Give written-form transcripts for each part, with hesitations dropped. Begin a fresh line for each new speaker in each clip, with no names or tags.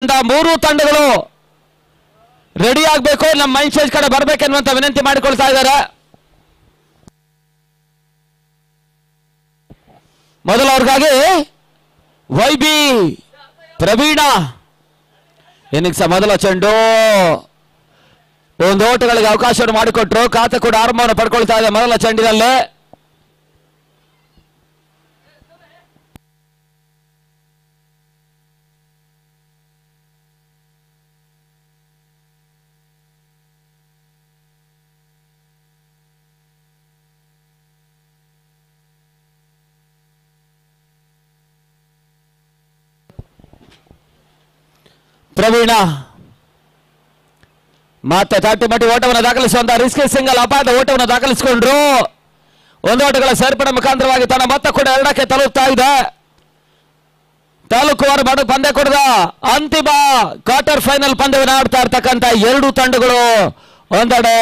ಮೂರು ತಂಡಗಳು ರೆಡಿ ಆಗಬೇಕು, ನಮ್ಮ ಮೈಂಡ್ ಸ್ಟೇಜ್ ಕಡೆ ಬರಬೇಕೆನ್ನುವಂತ ವಿನಂತಿ ಮಾಡಿಕೊಳ್ತಾ ಇದ್ದಾರೆ. ಮೊದಲವ್ರಿಗಾಗಿ ವೈಬಿ ಪ್ರವೀಣ ಇನ್ನಿಂಗ್ಸ್ ಮೊದಲ ಚೆಂಡು ಒಂದು ಓಟಗಳಿಗೆ ಅವಕಾಶವನ್ನು ಮಾಡಿಕೊಟ್ರು. ಖಾತೆ ಕೂಡ ಆರಂಭವನ್ನು ಪಡ್ಕೊಳ್ತಾ ಇದೆ ಮೊದಲ ಚೆಂಡಿನಲ್ಲಿ. ಪ್ರವೀಣ ಮತ್ತೆ ತಟ್ಟಿ ಮಟ್ಟಿ ಓಟವನ್ನು ದಾಖಲಿಸುವಂತಹ ರಿಸ್ಕಿ ಸಿಂಗಲ್ ಅಪಾಯದ ಓಟವನ್ನು ದಾಖಲಿಸಿಕೊಂಡ್ರು. ಒಂದು ಓಟಗಳ ಸೇರ್ಪಡೆ ಮುಖಾಂತರವಾಗಿ ತನ್ನ ಮೊತ್ತ ಕೂಡ 2ಕ್ಕೆ ತಲುಪ್ತಾ ಇದೆ. ತಾಲೂಕುವಾರು ಪಂದ್ಯ ಕೂಡದ ಅಂತಿಮ ಕ್ವಾರ್ಟರ್ ಫೈನಲ್ ಪಂದ್ಯವನ್ನು ಆಡ್ತಾ ಇರ್ತಕ್ಕಂಥ ಎರಡು ತಂಡಗಳು, ಒಂದೆಡೆ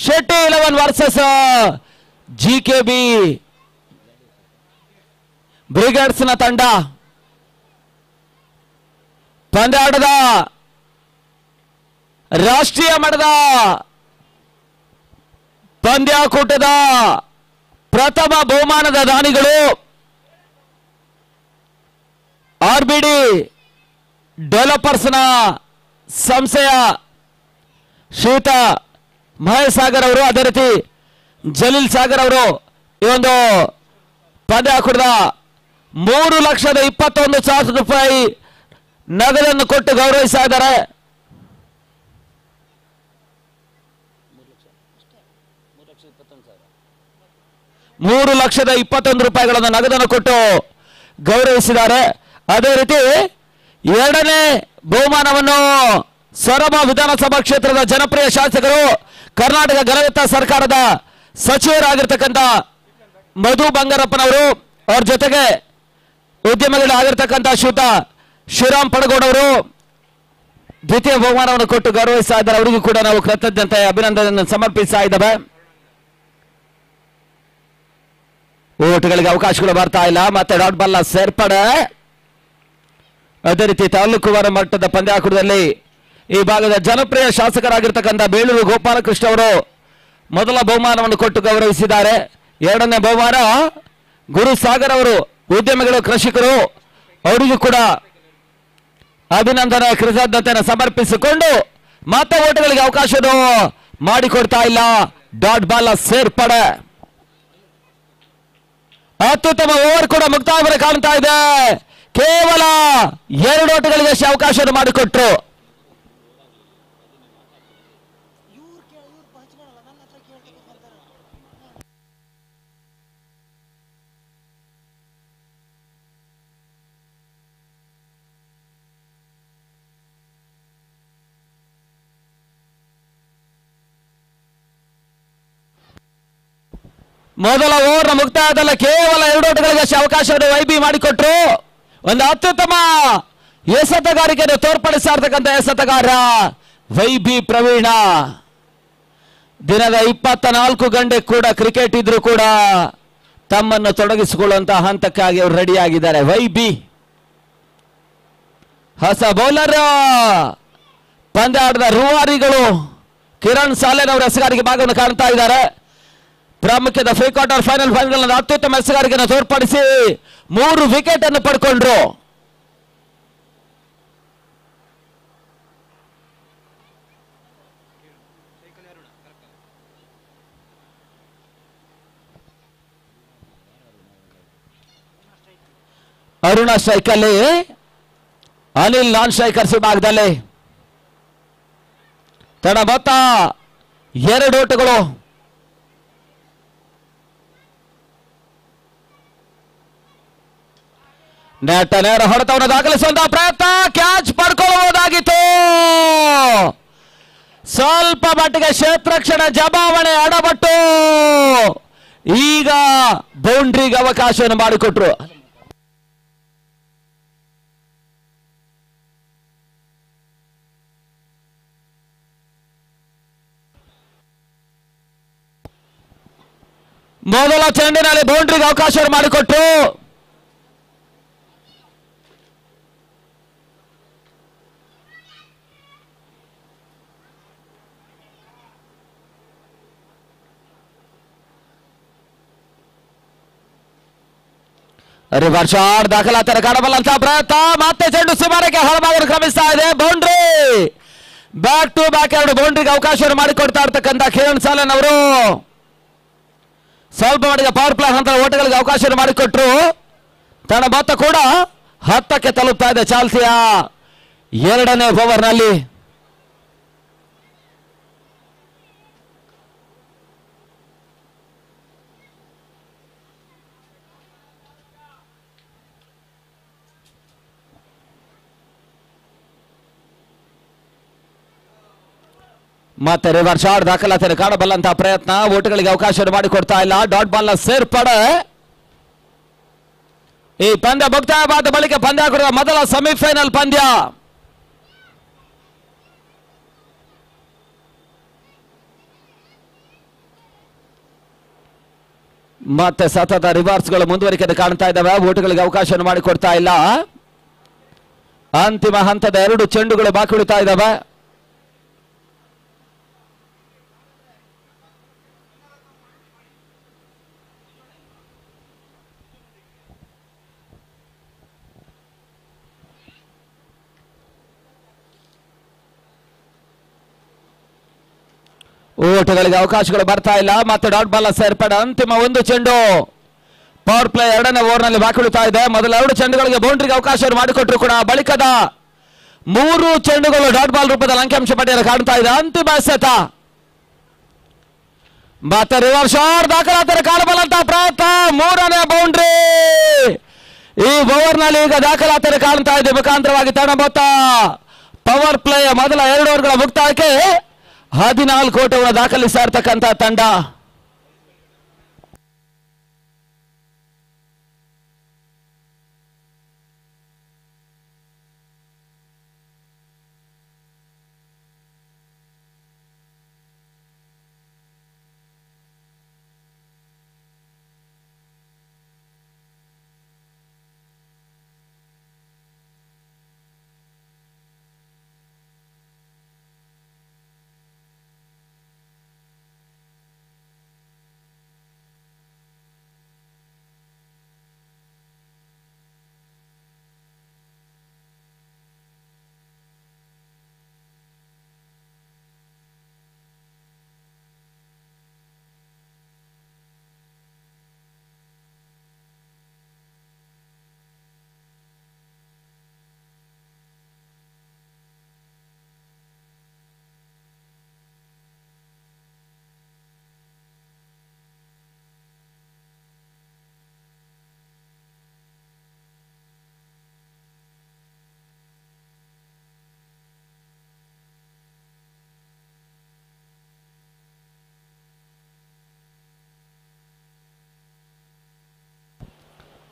ಶೆಟ್ಟಿ 11 ವರ್ಸಸ್ GKB ಬ್ರಿಗೇಡ್ಸ್ ನ ತಂಡ. ಪಂದ್ಯಾಟದ ರಾಷ್ಟ್ರೀಯ ಮಟ್ಟದ ಪಂದ್ಯಾಕೂಟದ ಪ್ರಥಮ ಬಹುಮಾನದ ದಾನಿಗಳು RBD ಡೆವಲಪರ್ಸ್ನ ಸಂಸ್ಥೆಯ ಶ್ರೀಯುತ ಮಹೇಶ್ ಸಾಗರ್ ಅವರು, ಅದೇ ರೀತಿ ಜಲೀಲ್ ಸಾಗರ್ ಅವರು ಈ ಒಂದು ಪಂದ್ಯಾಕೂಟದ 3,21,000 ರೂಪಾಯಿ ನಗದನ್ನು ಕೊಟ್ಟು ಗೌರವಿಸ್ತಾ ಇದ್ದಾರೆ. 3,21,000 ರೂಪಾಯಿಗಳನ್ನು ನಗದನ್ನು ಕೊಟ್ಟು ಗೌರವಿಸಿದ್ದಾರೆ. ಅದೇ ರೀತಿ ಎರಡನೇ ಬಹುಮಾನವನ್ನು ಸೊರಬ ವಿಧಾನಸಭಾ ಕ್ಷೇತ್ರದ ಜನಪ್ರಿಯ ಶಾಸಕರು, ಕರ್ನಾಟಕ ಗಣರಾಜ್ಯ ಸರ್ಕಾರದ ಸಚಿವರಾಗಿರ್ತಕ್ಕಂಥ ಮಧು ಬಂಗಾರಪ್ಪನವರು, ಅವ್ರ ಜೊತೆಗೆ ಉದ್ಯಮಿಗಳಾಗಿರ್ತಕ್ಕಂಥ ಶ್ರೀಯುತ ಶ್ರೀರಾಮ್ ಪಡಗೋಡವರು ದ್ವಿತೀಯ ಬಹುಮಾನವನ್ನು ಕೊಟ್ಟು ಗೌರವಿಸ್ತಾ ಇದ್ದಾರೆ. ಅವರಿಗೂ ಕೂಡ ನಾವು ಕೃತಜ್ಞತೆ ಅಭಿನಂದನೆ ಸಮರ್ಪಿಸ್ತಾ ಇದ್ದೇವೆ. ಓಟುಗಳಿಗೆ ಅವಕಾಶಗಳು ಬರ್ತಾ ಇಲ್ಲ. ಮತ್ತೆ ಡಾಟ್ ಬಾಲ್ ಸೇರ್ಪಡೆ. ಅದೇ ರೀತಿ ತಾಲೂಕುವಾರ ಮಟ್ಟದ ಪಂದ್ಯಾಕೂಟದಲ್ಲಿ ಈ ಭಾಗದ ಜನಪ್ರಿಯ ಶಾಸಕರಾಗಿರ್ತಕ್ಕಂಥ ಬೇಳೂರು ಗೋಪಾಲಕೃಷ್ಣ ಅವರು ಮೊದಲ ಬಹುಮಾನವನ್ನು ಕೊಟ್ಟು ಗೌರವಿಸಿದ್ದಾರೆ. ಎರಡನೇ ಬಹುಮಾನ ಗುರುಸಾಗರ್ ಅವರು, ಉದ್ಯಮಿಗಳು, ಕೃಷಿಕರು, ಅವರಿಗೂ ಕೂಡ ಅಭಿನಂದನೆ ಕೃತಜ್ಞತೆಯನ್ನು ಸಮರ್ಪಿಸಿಕೊಂಡು ಮತ್ತೆ ಓಟಗಳಿಗೆ ಅವಕಾಶವನ್ನು ಮಾಡಿಕೊಡ್ತಾ ಇಲ್ಲ. ಡಾಟ್ ಬಾಲ್ ಸೇರ್ಪಡೆ. ಅತ್ಯುತ್ತಮ ಓವರ್ ಕೂಡ ಮುಕ್ತಾಯವನ್ನು ಕಾಣ್ತಾ ಇದೆ. ಕೇವಲ 2 ಓಟಗಳಿಗೆ ಅವಕಾಶವನ್ನು ಮಾಡಿಕೊಟ್ರು. ಮೊದಲ ಓವರ್ನ ಮುಕ್ತಾಯದಲ್ಲಿ ಕೇವಲ 2 ಓಟಗಳಿಗೆ ಅವಕಾಶವನ್ನು ವೈಬಿ ಮಾಡಿಕೊಟ್ರು. ಒಂದು ಅತ್ಯುತ್ತಮ ಎಸೆತಗಾರಿಕೆಯನ್ನು ತೋರ್ಪಡಿಸ್ತಾ ಇರ್ತಕ್ಕಂಥ ಎಸೆತಗಾರ ವೈಬಿ ಪ್ರವೀಣ. ದಿನದ 24 ಗಂಟೆ ಕೂಡ ಕ್ರಿಕೆಟ್ ಇದ್ರೂ ಕೂಡ ತಮ್ಮನ್ನು ತೊಡಗಿಸಿಕೊಳ್ಳುವಂತಹ ಹಂತಕ್ಕಾಗಿ ಅವರು ರೆಡಿ ಆಗಿದ್ದಾರೆ. ವೈಬಿ ಹೊಸ ಬೌಲರ್. ಪಂದ್ಯಾಟದ ರೂವಾರಿಗಳು ಕಿರಣ್ ಸಾಲೆನ್ ಅವರ ಎಸೆಗಾರಿಕೆ ಭಾಗವನ್ನು ಕಾಣ್ತಾ ಇದ್ದಾರೆ. ಪ್ರಾಮುಖ್ಯದ ಪ್ರೀ ಕ್ವಾರ್ಟರ್ ಫೈನಲ್ ಪಂದ್ಯಗಳಲ್ಲಿ ಅತ್ಯುತ್ತಮ ಎಸೆಗಾರಿಕೆಯನ್ನು ತೋರ್ಪಡಿಸಿ 3 ವಿಕೆಟ್ ಅನ್ನು ಪಡ್ಕೊಂಡ್ರು. ಅರುಣ ಸ್ಟ್ರೈಕ್ ಅಲ್ಲಿ, ಅನಿಲ್ ನಾನ್ ಸ್ಟ್ರೈಕರ್ಸ್ ವಿಭಾಗದಲ್ಲಿ. ತಡ ಮೊತ್ತ 2 ಓಟಗಳು. ನೆಟ್ಟ ನೇರ ಹೊಡೆತವನ್ನು ದಾಖಲಿಸುವಂತಹ ಪ್ರಯತ್ನ, ಕ್ಯಾಚ್ ಪಡ್ಕೊಳ್ಳಬಹುದಾಗಿತ್ತು. ಸ್ವಲ್ಪ ಮಟ್ಟಿಗೆ ಕ್ಷೇತ್ರಕ್ಷಣ ಜಮಾವಣೆ ಅಡಬಟ್ಟು ಈಗ ಬೌಂಡ್ರಿಗೆ ಅವಕಾಶವನ್ನು ಮಾಡಿಕೊಟ್ರು. ಮೊದಲ ಚೆಂಡಿನಲ್ಲಿ ಬೌಂಡ್ರಿಗೆ ಅವಕಾಶವನ್ನು ಮಾಡಿಕೊಟ್ರು. ರಿವರ್ಸ್ ಶಾಟ್ ದಾಖಲಾತಿಯನ್ನು ಕಾಣಬಲ್ಲಂತಹ ಪ್ರಯತ್ನ. ಮತ್ತೆ ಚೆಂಡು ಸುಮಾರಿಗೆ ಹೊರಭಾಗವನ್ನು ಕ್ರಮಿಸ್ತಾ ಇದೆ. ಬೌಂಡ್ರಿ, ಬ್ಯಾಕ್ ಟು ಬ್ಯಾಕ್ 2 ಬೌಂಡ್ರಿಗೆ ಅವಕಾಶವನ್ನು ಮಾಡಿಕೊಡ್ತಾ ಇರ್ತಕ್ಕಂಥ ಕಿರಣ್ ಸಾಲನ್ ಅವರು ಸ್ವಲ್ಪ ಮಟ್ಟಿಗೆ ಪವರ್ ಪ್ಲೇ ಹಂತದ ಓಟಗಳಿಗೆ ಅವಕಾಶವನ್ನು ಮಾಡಿಕೊಟ್ರು. ತನ್ನ ಮೊತ್ತ ಕೂಡ 10ಕ್ಕೆ ತಲುಪ್ತಾ ಇದೆ ಚಾಲ್ಸಿಯ 2ನೇ ಓವರ್ನಲ್ಲಿ. ಮತ್ತೆ ರಿವರ್ಸ್ ಶಾಟ್ ದಾಖಲಾತಿಯನ್ನು ಕಾಣಬಲ್ಲಂತಹ ಪ್ರಯತ್ನ. ಓಟಗಳಿಗೆ ಅವಕಾಶವನ್ನು ಮಾಡಿಕೊಡ್ತಾ ಇಲ್ಲ. ಡಾಟ್ ಬಾಲ್ ನ ಸೇರ್ಪಡೆ. ಈ ಪಂದ್ಯ ಮುಕ್ತಾಯವಾದ ಬಳಿಕ ಪಂದ್ಯಾಕೂಟದ ಮೊದಲ ಸೆಮಿಫೈನಲ್ ಪಂದ್ಯ. ಮತ್ತೆ ಸತತ ರಿವರ್ಸ್ಗಳು ಮುಂದುವರಿಕೆಯನ್ನು ಕಾಣ್ತಾ ಇದ್ದಾವೆ. ಓಟಗಳಿಗೆ ಅವಕಾಶವನ್ನು ಮಾಡಿಕೊಡ್ತಾ ಇಲ್ಲ. ಅಂತಿಮ ಹಂತದ 2 ಚೆಂಡುಗಳು ಬಾಕಿ ಉಳಿತಾ ಇದ್ದಾವೆ. ಓಟಗಳಿಗೆ ಅವಕಾಶಗಳು ಬರ್ತಾ ಇಲ್ಲ. ಮತ್ತೆ ಡಾಟ್ ಬಾಲ್ ಸೇರ್ಪಡೆ. ಅಂತಿಮ 1 ಚೆಂಡು ಪವರ್ ಪ್ಲೇ 2ನೇ ಓವರ್ನಲ್ಲಿ ಬಾಕಿ ಉಳಿತಾ ಇದೆ. ಮೊದಲ 2 ಚೆಂಡುಗಳಿಗೆ ಬೌಂಡ್ರಿಗೆ ಅವಕಾಶವನ್ನು ಮಾಡಿಕೊಟ್ರು ಕೂಡ ಬಳಿಕದ 3 ಚೆಂಡುಗಳು ಡಾಟ್ ಬಾಲ್ ರೂಪದಲ್ಲಿ ಅಂಕಿಅಂಶ ಪಟ್ಟಿಯನ್ನು ಕಾಣ್ತಾ ಇದೆ. ಅಂತಿಮ ಎಸೆತ. ಮತ್ತೆ ರಿವರ್ಸ್ ಶಾಟ್ ದಾಖಲಾತಿಯನ್ನು ಕಾಣಬಲ್ಲಂತಹ ಪ್ರಯತ್ನ. 3ನೇ ಬೌಂಡ್ರಿ ಈ ಓವರ್ನಲ್ಲಿ ಈಗ ದಾಖಲಾತಿಯನ್ನು ಕಾಣ್ತಾ ಇದೆ. ಮುಖಾಂತರವಾಗಿ ತನ್ನ ಮೊತ್ತ ಪವರ್ ಪ್ಲೇಯ ಮೊದಲ 2 ಓವರ್ಗಳ ಮುಕ್ತಾಯಕ್ಕೆ 14 ಓಟವನ್ನು ದಾಖಲಿಸ್ತಾ ಇರ್ತಕ್ಕಂಥ ತಂಡ.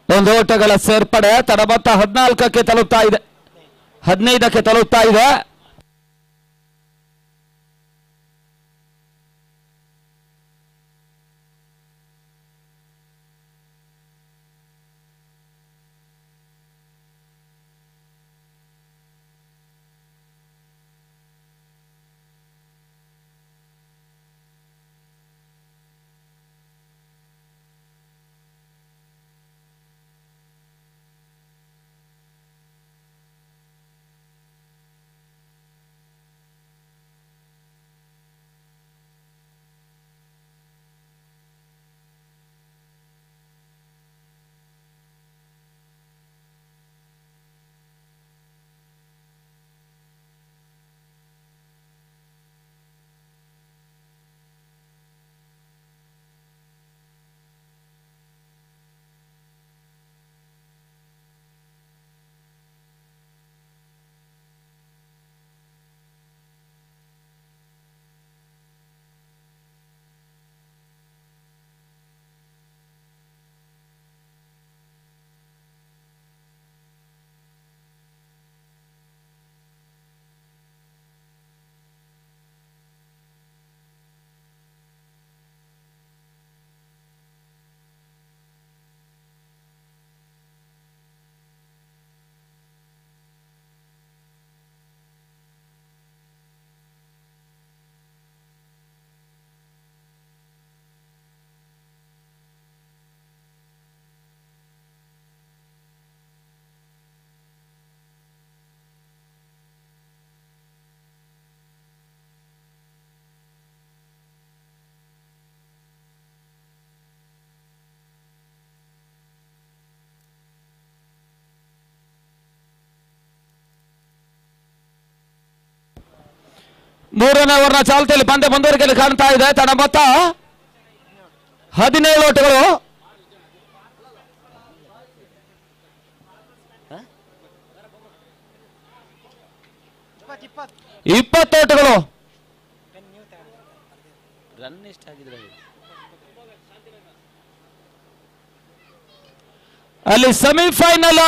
ಒಂದು ಓಟಗಳ ಸೇರ್ಪಡೆ. ತನ್ನ ಮೊತ್ತ 14ಕ್ಕೆ ತಲುಪ್ತಾ ಇದೆ, 15ಕ್ಕೆ ತಲುಪ್ತಾ ಇದೆ. ಮೂರನೇ ಓವರ್ನ ಚಾಲ್ತಿಯಲ್ಲಿ ಪಂದ್ಯ ಮುಂದುವರಿಕೆಯಲ್ಲಿ ಕಾಣ್ತಾ ಇದೆ. ತನ್ನ ಮೊತ್ತ 17 ಓಟಗಳು. ಓಟಗಳು. ಅಲ್ಲಿ ಸೆಮಿಫೈನಲ್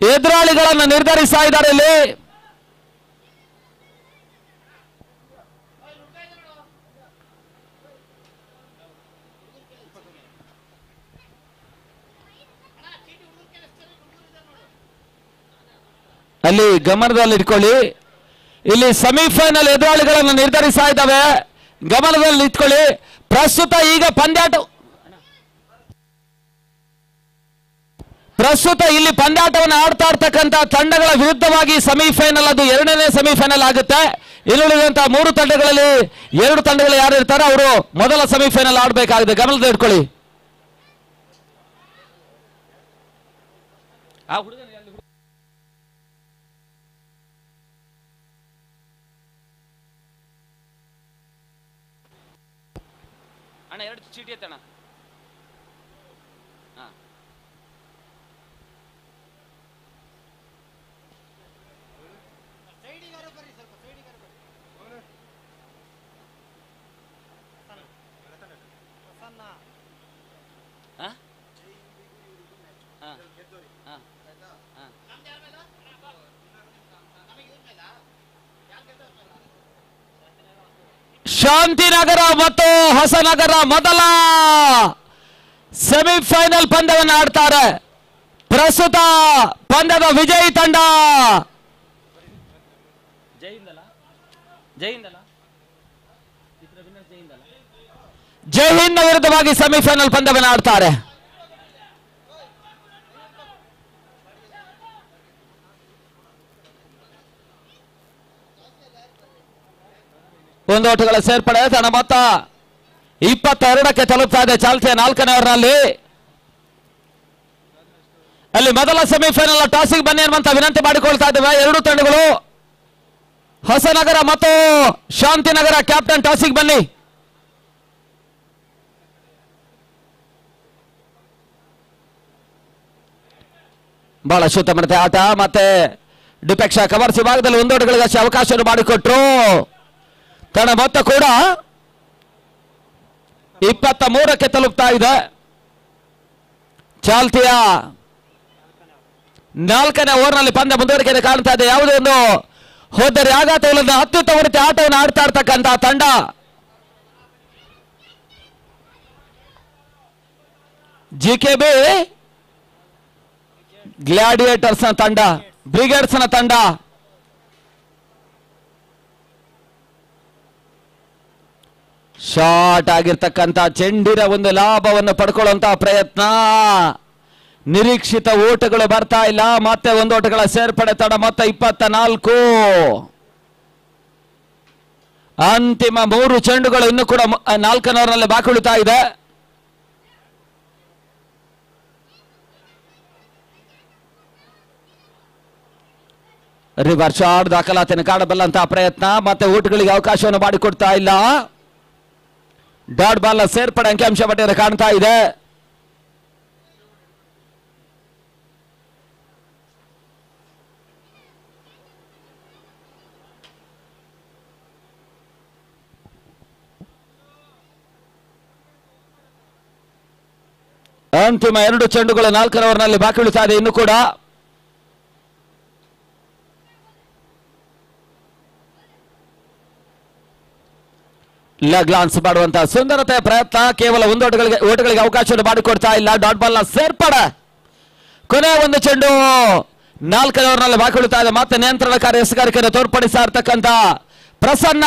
ಎದುರಾಳಿಗಳನ್ನು ನಿರ್ಧರಿಸ್ತಾ ಇದ್ದಾರೆ. ಇಲ್ಲಿ ಅಲ್ಲಿ ಗಮನದಲ್ಲಿ ಇಟ್ಕೊಳ್ಳಿ. ಇಲ್ಲಿ ಸೆಮಿಫೈನಲ್ ಎದುರಾಳಿಗಳನ್ನು ನಿರ್ಧರಿಸ್ತಾ ಇದ್ದಾವೆ, ಗಮನದಲ್ಲಿ ಇಟ್ಕೊಳ್ಳಿ. ಪ್ರಸ್ತುತ ಈಗ ಇಲ್ಲಿ ಪಂದ್ಯಾಟವನ್ನು ಆಡ್ತಾ ಇರ್ತಕ್ಕಂಥ ತಂಡಗಳ ವಿರುದ್ಧವಾಗಿ ಸೆಮಿಫೈನಲ್, ಅದು 2ನೇ ಸೆಮಿಫೈನಲ್ ಆಗುತ್ತೆ. ಇನ್ನುಳಿದಂತಹ 3 ತಂಡಗಳಲ್ಲಿ 2 ತಂಡಗಳು ಯಾರು ಇರ್ತಾರೆ ಅವರು ಮೊದಲ ಸೆಮಿಫೈನಲ್ ಆಡಬೇಕಾಗಿದೆ. ಗಮನದಲ್ಲಿ ಇಟ್ಕೊಳ್ಳಿ. ಅಣ್ಣ 2 ಚೀಟಿ ಎತ್ತಣ್ಣ. ಶಾಂತಿನಗರ ಮತ್ತು ಹೊಸನಗರ ಮೊದಲ ಸೆಮಿಫೈನಲ್ ಪಂದ್ಯವನ್ನು ಆಡ್ತಾರೆ. ಪ್ರಸ್ತುತ ಪಂದ್ಯದ ವಿಜಯಿ ತಂಡ ಜೈ ಹಿಂದ್ ವಿರುದ್ಧವಾಗಿ ಸೆಮಿಫೈನಲ್ ಪಂದ್ಯವನ್ನು ಆಡ್ತಾರೆ. ಒಂದು ಓಟಗಳ ಸೇರ್ಪಡೆ. ತನ್ನ ಮೊತ್ತ 22ಕ್ಕೆ ತಲುಪ್ತಾ ಇದೆ ಚಾಲ್ತಿಯ 4ನೇ ಓವರ್ನಲ್ಲಿ. ಅಲ್ಲಿ ಮೊದಲ ಸೆಮಿಫೈನಲ್ ಟಾಸಿಗೆ ಬನ್ನಿ ಅನ್ನುವಂತ ವಿನಂತಿ ಮಾಡಿಕೊಳ್ತಾ ಇದ್ದೇವೆ 2 ತಂಡಗಳು. ಹೊಸನಗರ ಮತ್ತು ಶಾಂತಿನಗರ ಕ್ಯಾಪ್ಟನ್ ಟಾಸಿಗೆ ಬನ್ನಿ. ಬಹಳ ಶುದ್ಧಮನತೆ ಆಟ. ಮತ್ತೆ ಡಿಪೆಕ್ಷಾ ಕವರ್ಸ್ ವಿಭಾಗದಲ್ಲಿ 1 ಓಟಗಳಿಗಷ್ಟೇ ಅವಕಾಶವನ್ನು ಮಾಡಿಕೊಟ್ರು. ತನ್ನ ಮೊತ್ತ ಕೂಡ 23ಕ್ಕೆ ತಲುಪ್ತಾ ಇದೆ. ಚಾಲ್ತಿಯ 4ನೇ ಓವರ್ನಲ್ಲಿ ಪಂದ್ಯ ಮುಂದುವರಿಕೆಯನ್ನು ಕಾಣ್ತಾ ಇದೆ. ಯಾವುದೇ ಒಂದು ಹೋದರೆ ಆಘಾತವಿಲ್ಲದ ಅತ್ಯುತ್ತಮ ರೀತಿಯ ಆಟವನ್ನು ಆಡ್ತಾ ಇರ್ತಕ್ಕಂತಹ ತಂಡ ಜಿಕೆಬಿ ಗ್ಲಾಡಿಯೇಟರ್ಸ್ ನ ತಂಡ, ಬ್ರಿಗೇಡ್ಸ್ ನ ತಂಡ. ಶಾರ್ಟ್ ಆಗಿರ್ತಕ್ಕಂಥ ಚೆಂಡಿನ ಒಂದು ಲಾಭವನ್ನು ಪಡ್ಕೊಳ್ಳುವಂತಹ ಪ್ರಯತ್ನ. ನಿರೀಕ್ಷಿತ ಓಟಗಳು ಬರ್ತಾ ಇಲ್ಲ. ಮತ್ತೆ 1 ಓಟಗಳ ಸೇರ್ಪಡೆ. ತಡ ಮೊತ್ತ 24. ಅಂತಿಮ 3 ಚೆಂಡುಗಳು ಇನ್ನು ಕೂಡ 4ನೇ ಓವರ್ನಲ್ಲಿ ಬಾಕಿ ಉಳಿತಾ ಇದೆ. ರಿವರ್ಸ್ ಶಾಟ್ ದಾಖಲಾತಿಯನ್ನು ಕಾಣಬಲ್ಲಂತಹ ಪ್ರಯತ್ನ. ಮತ್ತೆ ಓಟಗಳಿಗೆ ಅವಕಾಶವನ್ನು ಮಾಡಿಕೊಡ್ತಾ ಇಲ್ಲ. ಡಾಟ್ ಬಾಲ್ ಸೇರ್ಪಡೆ ಅಂಕಿಅಂಶ ಪಟ್ಟಿಯಲ್ಲಿ ಕಾಣ್ತಾ ಇದೆ. ಅಂತಿಮ 2 ಚೆಂಡುಗಳು 4ನೇ ಓವರ್ನಲ್ಲಿ ಬಾಕಿ ಉಳಿತಾ ಇದೆ ಇನ್ನು ಕೂಡ. ಲೆಗ್ಲಾನ್ಸ್ ಮಾಡುವಂತಹ ಸುಂದರತೆಯ ಪ್ರಯತ್ನ. ಕೇವಲ 1 ಓಟಗಳಿಗೆ ಅವಕಾಶವನ್ನು ಮಾಡಿಕೊಡ್ತಾ ಇಲ್ಲ. ಡಾಟ್ ಬಾಲ್ ನ ಸೇರ್ಪಡೆ. ಕೊನೆಯ 1 ಚೆಂಡು 4ನೇ ಓವರ್ನಲ್ಲಿ ಬಾಕಿ ಉಳಿತಾ ಇದೆ. ಮತ್ತೆ ನಿಯಂತ್ರಣಕಾರಿ ಎಸೆಗಾರಿಕೆಯನ್ನು ತೋರ್ಪಡಿಸ್ತಾ ಇರ್ತಕ್ಕಂಥ ಪ್ರಸನ್ನ.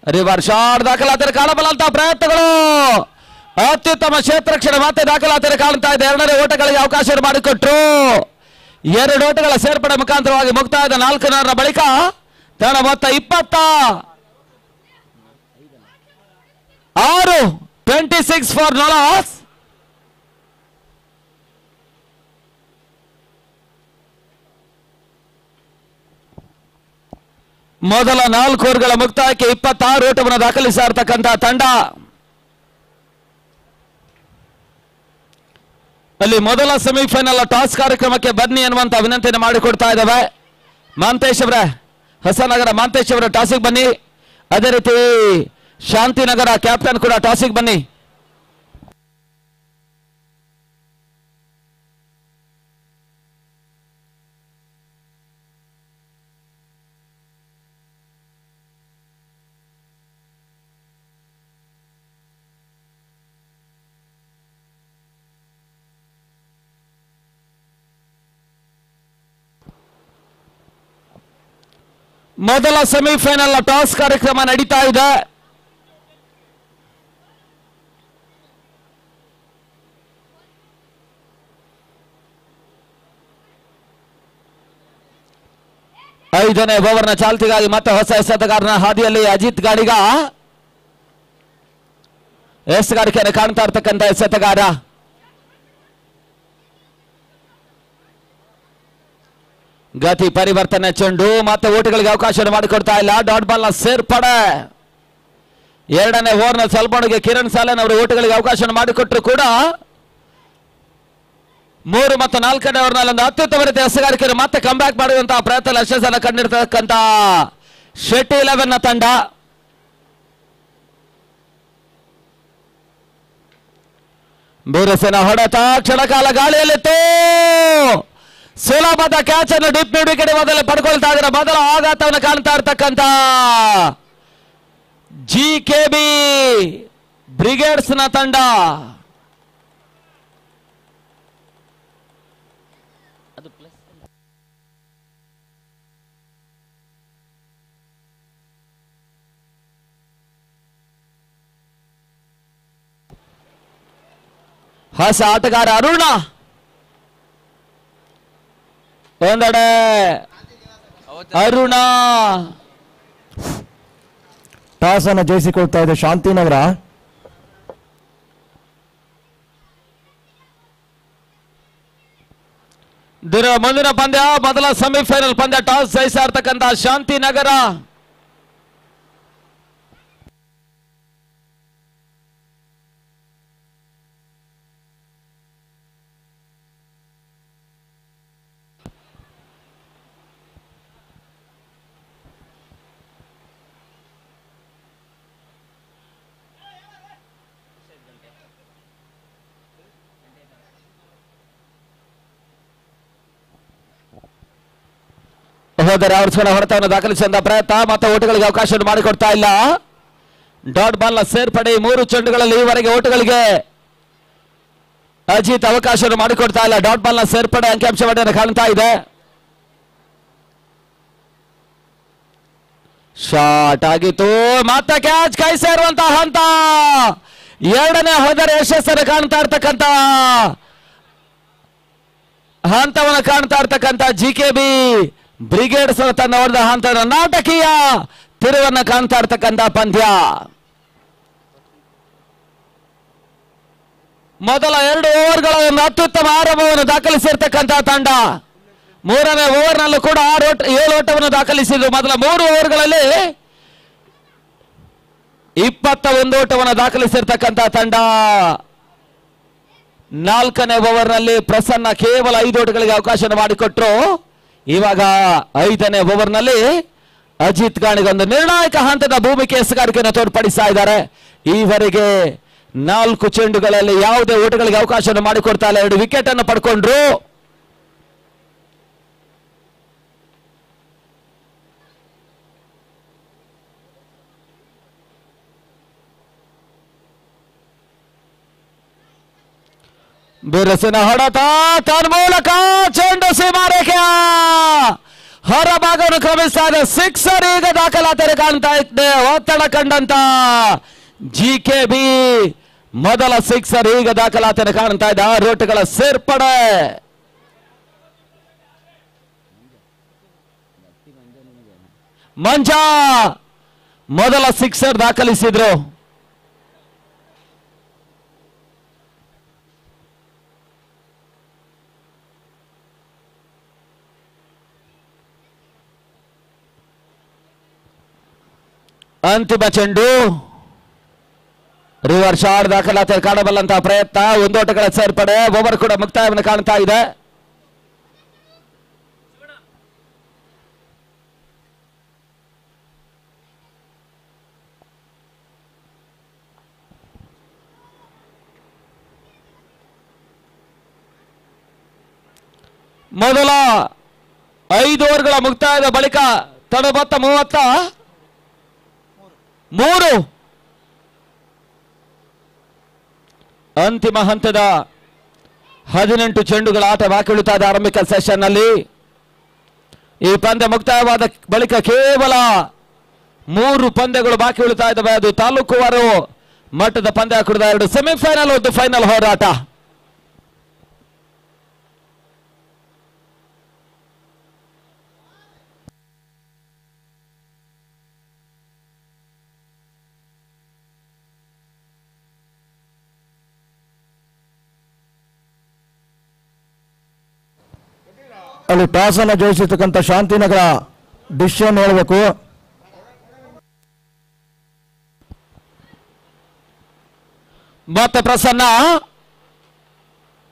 ರಿವರ್ಸ್ ಶಾಟ್ ದಾಖಲಾತಿಯನ್ನು ಕಾಣಬಲ್ಲಂತಹ ಪ್ರಯತ್ನಗಳು. ಅತ್ಯುತ್ತಮ ಕ್ಷೇತ್ರ ರಕ್ಷಣೆ ಮತ್ತೆ ದಾಖಲಾತಿಯನ್ನು ಕಾಣ್ತಾ ಇದೆ. 2ನೇ ಓಟಗಳಿಗೆ ಅವಕಾಶವನ್ನು ಮಾಡಿಕೊಟ್ರು. 2 ಓಟಗಳ ಸೇರ್ಪಡೆ ಮುಖಾಂತರವಾಗಿ ಮುಕ್ತಾಯದ 4ನೇ ಓವರ್ನ ಬಳಿಕ ತನ್ನ ಮೊತ್ತ 26. 26 ಫಾರ್ ನೊಲಾಸ್. ಮೊದಲ 4 ಓವರ್ಗಳ ಮುಕ್ತಾಯಕ್ಕೆ 26 ಓಟವನ್ನು ದಾಖಲಿಸಿರ್ತಕ್ಕಂಥ ತಂಡ. ಅಲ್ಲಿ ಮೊದಲ ಸೆಮಿಫೈನಲ್ ಟಾಸ್ ಕಾರ್ಯಕ್ರಮಕ್ಕೆ ಬನ್ನಿ ಅನ್ನುವಂತ ವಿನಂತಿಯನ್ನು ಮಾಡಿಕೊಡ್ತಾ ಇದ್ದಾವೆ. ಮಾಂತೇಶ್ ಅವರ ಹೊಸನಗರ ಮಾಂತೇಶ್ ಅವರ ಟಾಸಿಗೆ ಬನ್ನಿ. ಅದೇ ರೀತಿ ಶಾಂತಿನಗರ ಕ್ಯಾಪ್ಟನ್ ಕೂಡ ಟಾಸಿಗೆ ಬನ್ನಿ. ಮೊದಲ ಸೆಮಿಫೈನಲ್ ಟಾಸ್ ಕಾರ್ಯಕ್ರಮ ನಡೀತಾ ಇದೆ. ಐದನೇ ಓವರ್ನ ಚಾಲ್ತಿಗಾಗಿ ಮತ್ತೆ ಹೊಸ ಎಸೆತಗಾರನ ಹಾದಿಯಲ್ಲಿ ಅಜಿತ್ ಗಾಡಿಗ ಎಸೆಗಾರಿಕೆಯನ್ನು ಕಾಣ್ತಾ ಇರ್ತಕ್ಕಂಥ ಎಸೆತಗಾರ. ಗತಿ ಪರಿವರ್ತನೆ ಚೆಂಡು ಮತ್ತೆ ಓಟುಗಳಿಗೆ ಅವಕಾಶ ಮಾಡಿಕೊಡ್ತಾ ಇಲ್ಲ. ಡಾಟ್ ಬಾಲ್ ನ ಸೇರ್ಪಡೆ. ಎರಡನೇ ಓವರ್ನ ಸಲ್ಬಾಣಿಗೆ ಕಿರಣ್ ಸಾಲನ್ ಅವರು ಓಟುಗಳಿಗೆ ಅವಕಾಶ ಮಾಡಿಕೊಟ್ಟರು ಕೂಡ 3 ಮತ್ತು 4ನೇ ಓವರ್ನಲ್ಲಿ ಒಂದು ಅತ್ಯುತ್ತಮ ರೀತಿಯ ಎಸೆಗಾರಿಕೆಯನ್ನು ಮತ್ತೆ ಕಂಬ್ಯಾಕ್ ಮಾಡುವಂತಹ ಪ್ರಯತ್ನ ಯಶಸ್ಸನ್ನು ಕಂಡಿರ್ತಕ್ಕಂಥ ಶೆಟ್ಟಿ 11 ತಂಡ. ಬಿರುಸಿನ ಹೊಡೆತ ಕ್ಷಣಕಾಲ ಗಾಳಿಯಲ್ಲಿತ್ತು. ಸುಲಭದ ಕ್ಯಾಚ್ ಅನ್ನು ಡಿಪ್ ಮಿಡ್ ವಿಕೆಟ್ ಮೊದಲೇ ಪಡ್ಕೊಳ್ತಾ ಇದ್ದಾರೆ. ಮೊದಲ ಆಘಾತವನ್ನು ಕಾಣ್ತಾ ಇರ್ತಕ್ಕಂಥ GKB ಬ್ರಿಗೇಡ್ಸ್ ನ ತಂಡ. ಹೊಸ ಆಟಗಾರ ಅರುಣ ಒಂದೆಡೆ. ಅರುಣ
ಟಾಸ್ ಅನ್ನು ಜಯಿಸಿಕೊಳ್ತಾ ಇದೆ ಶಾಂತಿನಗರ.
ಮುಂದಿನ ಪಂದ್ಯ ಮೊದಲ ಸೆಮಿಫೈನಲ್ ಪಂದ್ಯ ಟಾಸ್ ಜಯಿಸ್ತಾ ಇರ್ತಕ್ಕಂಥ ಶಾಂತಿನಗರ. ಹೋದರೆ ಆವರಿಸಿದ ಹೊಡೆತವನ್ನು ದಾಖಲಿಸುವಂತಹ ಪ್ರಯತ್ನ ಮತ್ತೆ ಓಟುಗಳಿಗೆ ಅವಕಾಶ ಮಾಡಿಕೊಡ್ತಾ ಇಲ್ಲ. ಡಾಟ್ ಬಾಲ್ ನ ಸೇರ್ಪಡೆ 3 ಚೆಂಡುಗಳಲ್ಲಿ ಈವರೆಗೆ ಓಟುಗಳಿಗೆ ಅಜಿತ್ ಅವಕಾಶ ಮಾಡಿಕೊಡ್ತಾ ಇಲ್ಲ. ಡಾಟ್ ಬಾಲ್ ನ ಸೇರ್ಪಡೆ ಅಂಕಿಅಂಶವನ್ನು ಕಾಣ್ತಾ ಇದೆ. ಶಾಟ್ ಆಗಿತ್ತು ಮತ್ತೆ ಕ್ಯಾಚ್ ಕೈ ಸೇರುವಂತಹ ಹಂತ. ಎರಡನೇ ಹೋದರೆ ಯಶಸ್ಸನ್ನು ಕಾಣ್ತಾ ಇರ್ತಕ್ಕಂಥ ಹಂತವನ್ನು ಕಾಣ್ತಾ ಇರ್ತಕ್ಕಂಥ GKB ಬ್ರಿಗೇಡ್ಸ್ ತನ್ನ ಹೊಡೆದ ಹಂತದ ನಾಟಕೀಯ ತಿರುವನ್ನು ಕಾಣ್ತಾ ಇರ್ತಕ್ಕಂಥ ಪಂದ್ಯ. ಮೊದಲ 2 ಓವರ್ಗಳ ಒಂದು ಅತ್ಯುತ್ತಮ ಆರಂಭವನ್ನು ದಾಖಲಿಸಿರ್ತಕ್ಕಂಥ ತಂಡ. 3ನೇ ಓವರ್ನಲ್ಲೂ ಕೂಡ 7 ಓಟವನ್ನು ದಾಖಲಿಸಿದ್ರು. ಮೊದಲ 3 ಓವರ್ಗಳಲ್ಲಿ 21 ಓಟವನ್ನು ದಾಖಲಿಸಿರ್ತಕ್ಕಂಥ ತಂಡ. 4ನೇ ಓವರ್ನಲ್ಲಿ ಪ್ರಸನ್ನ ಕೇವಲ 5 ಓಟಗಳಿಗೆ ಅವಕಾಶ ಮಾಡಿಕೊಟ್ರು. ಇವಾಗ 5ನೇ ಓವರ್ನಲ್ಲಿ ಅಜಿತ್ ಗಾಣಿಗೊಂದು ನಿರ್ಣಾಯಕ ಹಂತದ ಭೂಮಿಕೆ ಎಸೆಗಾರಿಕೆಯನ್ನು ತೋರ್ಪಡಿಸ್ತಾ ಇದ್ದಾರೆ. ಈವರೆಗೆ 4 ಚೆಂಡುಗಳಲ್ಲಿ ಯಾವುದೇ ಓಟಗಳಿಗೆ ಅವಕಾಶ ಮಾಡಿಕೊಡ್ತಾ ಇಲ್ಲ. 2 ವಿಕೆಟ್ ಅನ್ನು ಪಡ್ಕೊಂಡ್ರು. ಬಿರುಸಿನ ಹೊಡೆತ ತನ್ಮೂಲಕ ಚೆಂಡು ಸೀಮಾರೇಖೆಯ ಹೊರಭಾಗವನ್ನು ಕ್ರಮಿಸ್ತಾ ಇದೆ. ಸಿಕ್ಸರ್ ಈಗ ದಾಖಲಾತಿ ಕಾಣ್ತಾ ಇದೆ. ಒತ್ತಡ ಕಂಡಂತ GKB ಮೊದಲ ಸಿಕ್ಸರ್ ಈಗ ದಾಖಲಾತಿ ಕಾಣ್ತಾ ಇದೆ. 6 ಓಟಗಳ ಸೇರ್ಪಡೆ. ಮಂಜಾ ಮೊದಲ ಸಿಕ್ಸರ್ ದಾಖಲಿಸಿದ್ರು. ಅಂತಿಮ ಚೆಂಡು ರಿವರ್ಸ್ ಶಾಟ್ ದಾಖಲಾತಿ ಕಾಣಬಲ್ಲಂತಹ ಪ್ರಯತ್ನ. ಒಂದೋಟಗಳ ಸೇರ್ಪಡೆ. ಓವರ್ ಕೂಡ ಮುಕ್ತಾಯವನ್ನು ಕಾಣ್ತಾ ಇದೆ. ಮೊದಲ 5 ಓವರ್ಗಳ ಮುಕ್ತಾಯದ ಬಳಿಕ ತಡಬತ್ತ 33. ಅಂತಿಮ ಹಂತದ 18 ಚೆಂಡುಗಳ ಆಟ ಬಾಕಿ ಉಳಿತಾ ಇದೆ ಆರಂಭಿಕ ಸೆಷನ್ ನಲ್ಲಿ. ಈ ಪಂದ್ಯ ಮುಕ್ತಾಯವಾದ ಬಳಿಕ ಕೇವಲ 3 ಪಂದ್ಯಗಳು ಬಾಕಿ ಉಳಿತಾ ಇದ್ದಾವೆ. ಅದು ತಾಲೂಕುವಾರು ಮಟ್ಟದ ಪಂದ್ಯ ಕುಡಿದ 2 ಸೆಮಿಫೈನಲ್ ಒಂದು ಫೈನಲ್ ಹೋರಾಟ.
ಅಲ್ಲಿ ಟಾಸ್ ಅನ್ನು ಜಯಿಸಿರ್ತಕ್ಕಂಥ ಶಾಂತಿನಗರ ಡಿಸಿಷನ್ ಹೇಳಬೇಕು.
ಮತ್ತೆ ಪ್ರಸನ್ನ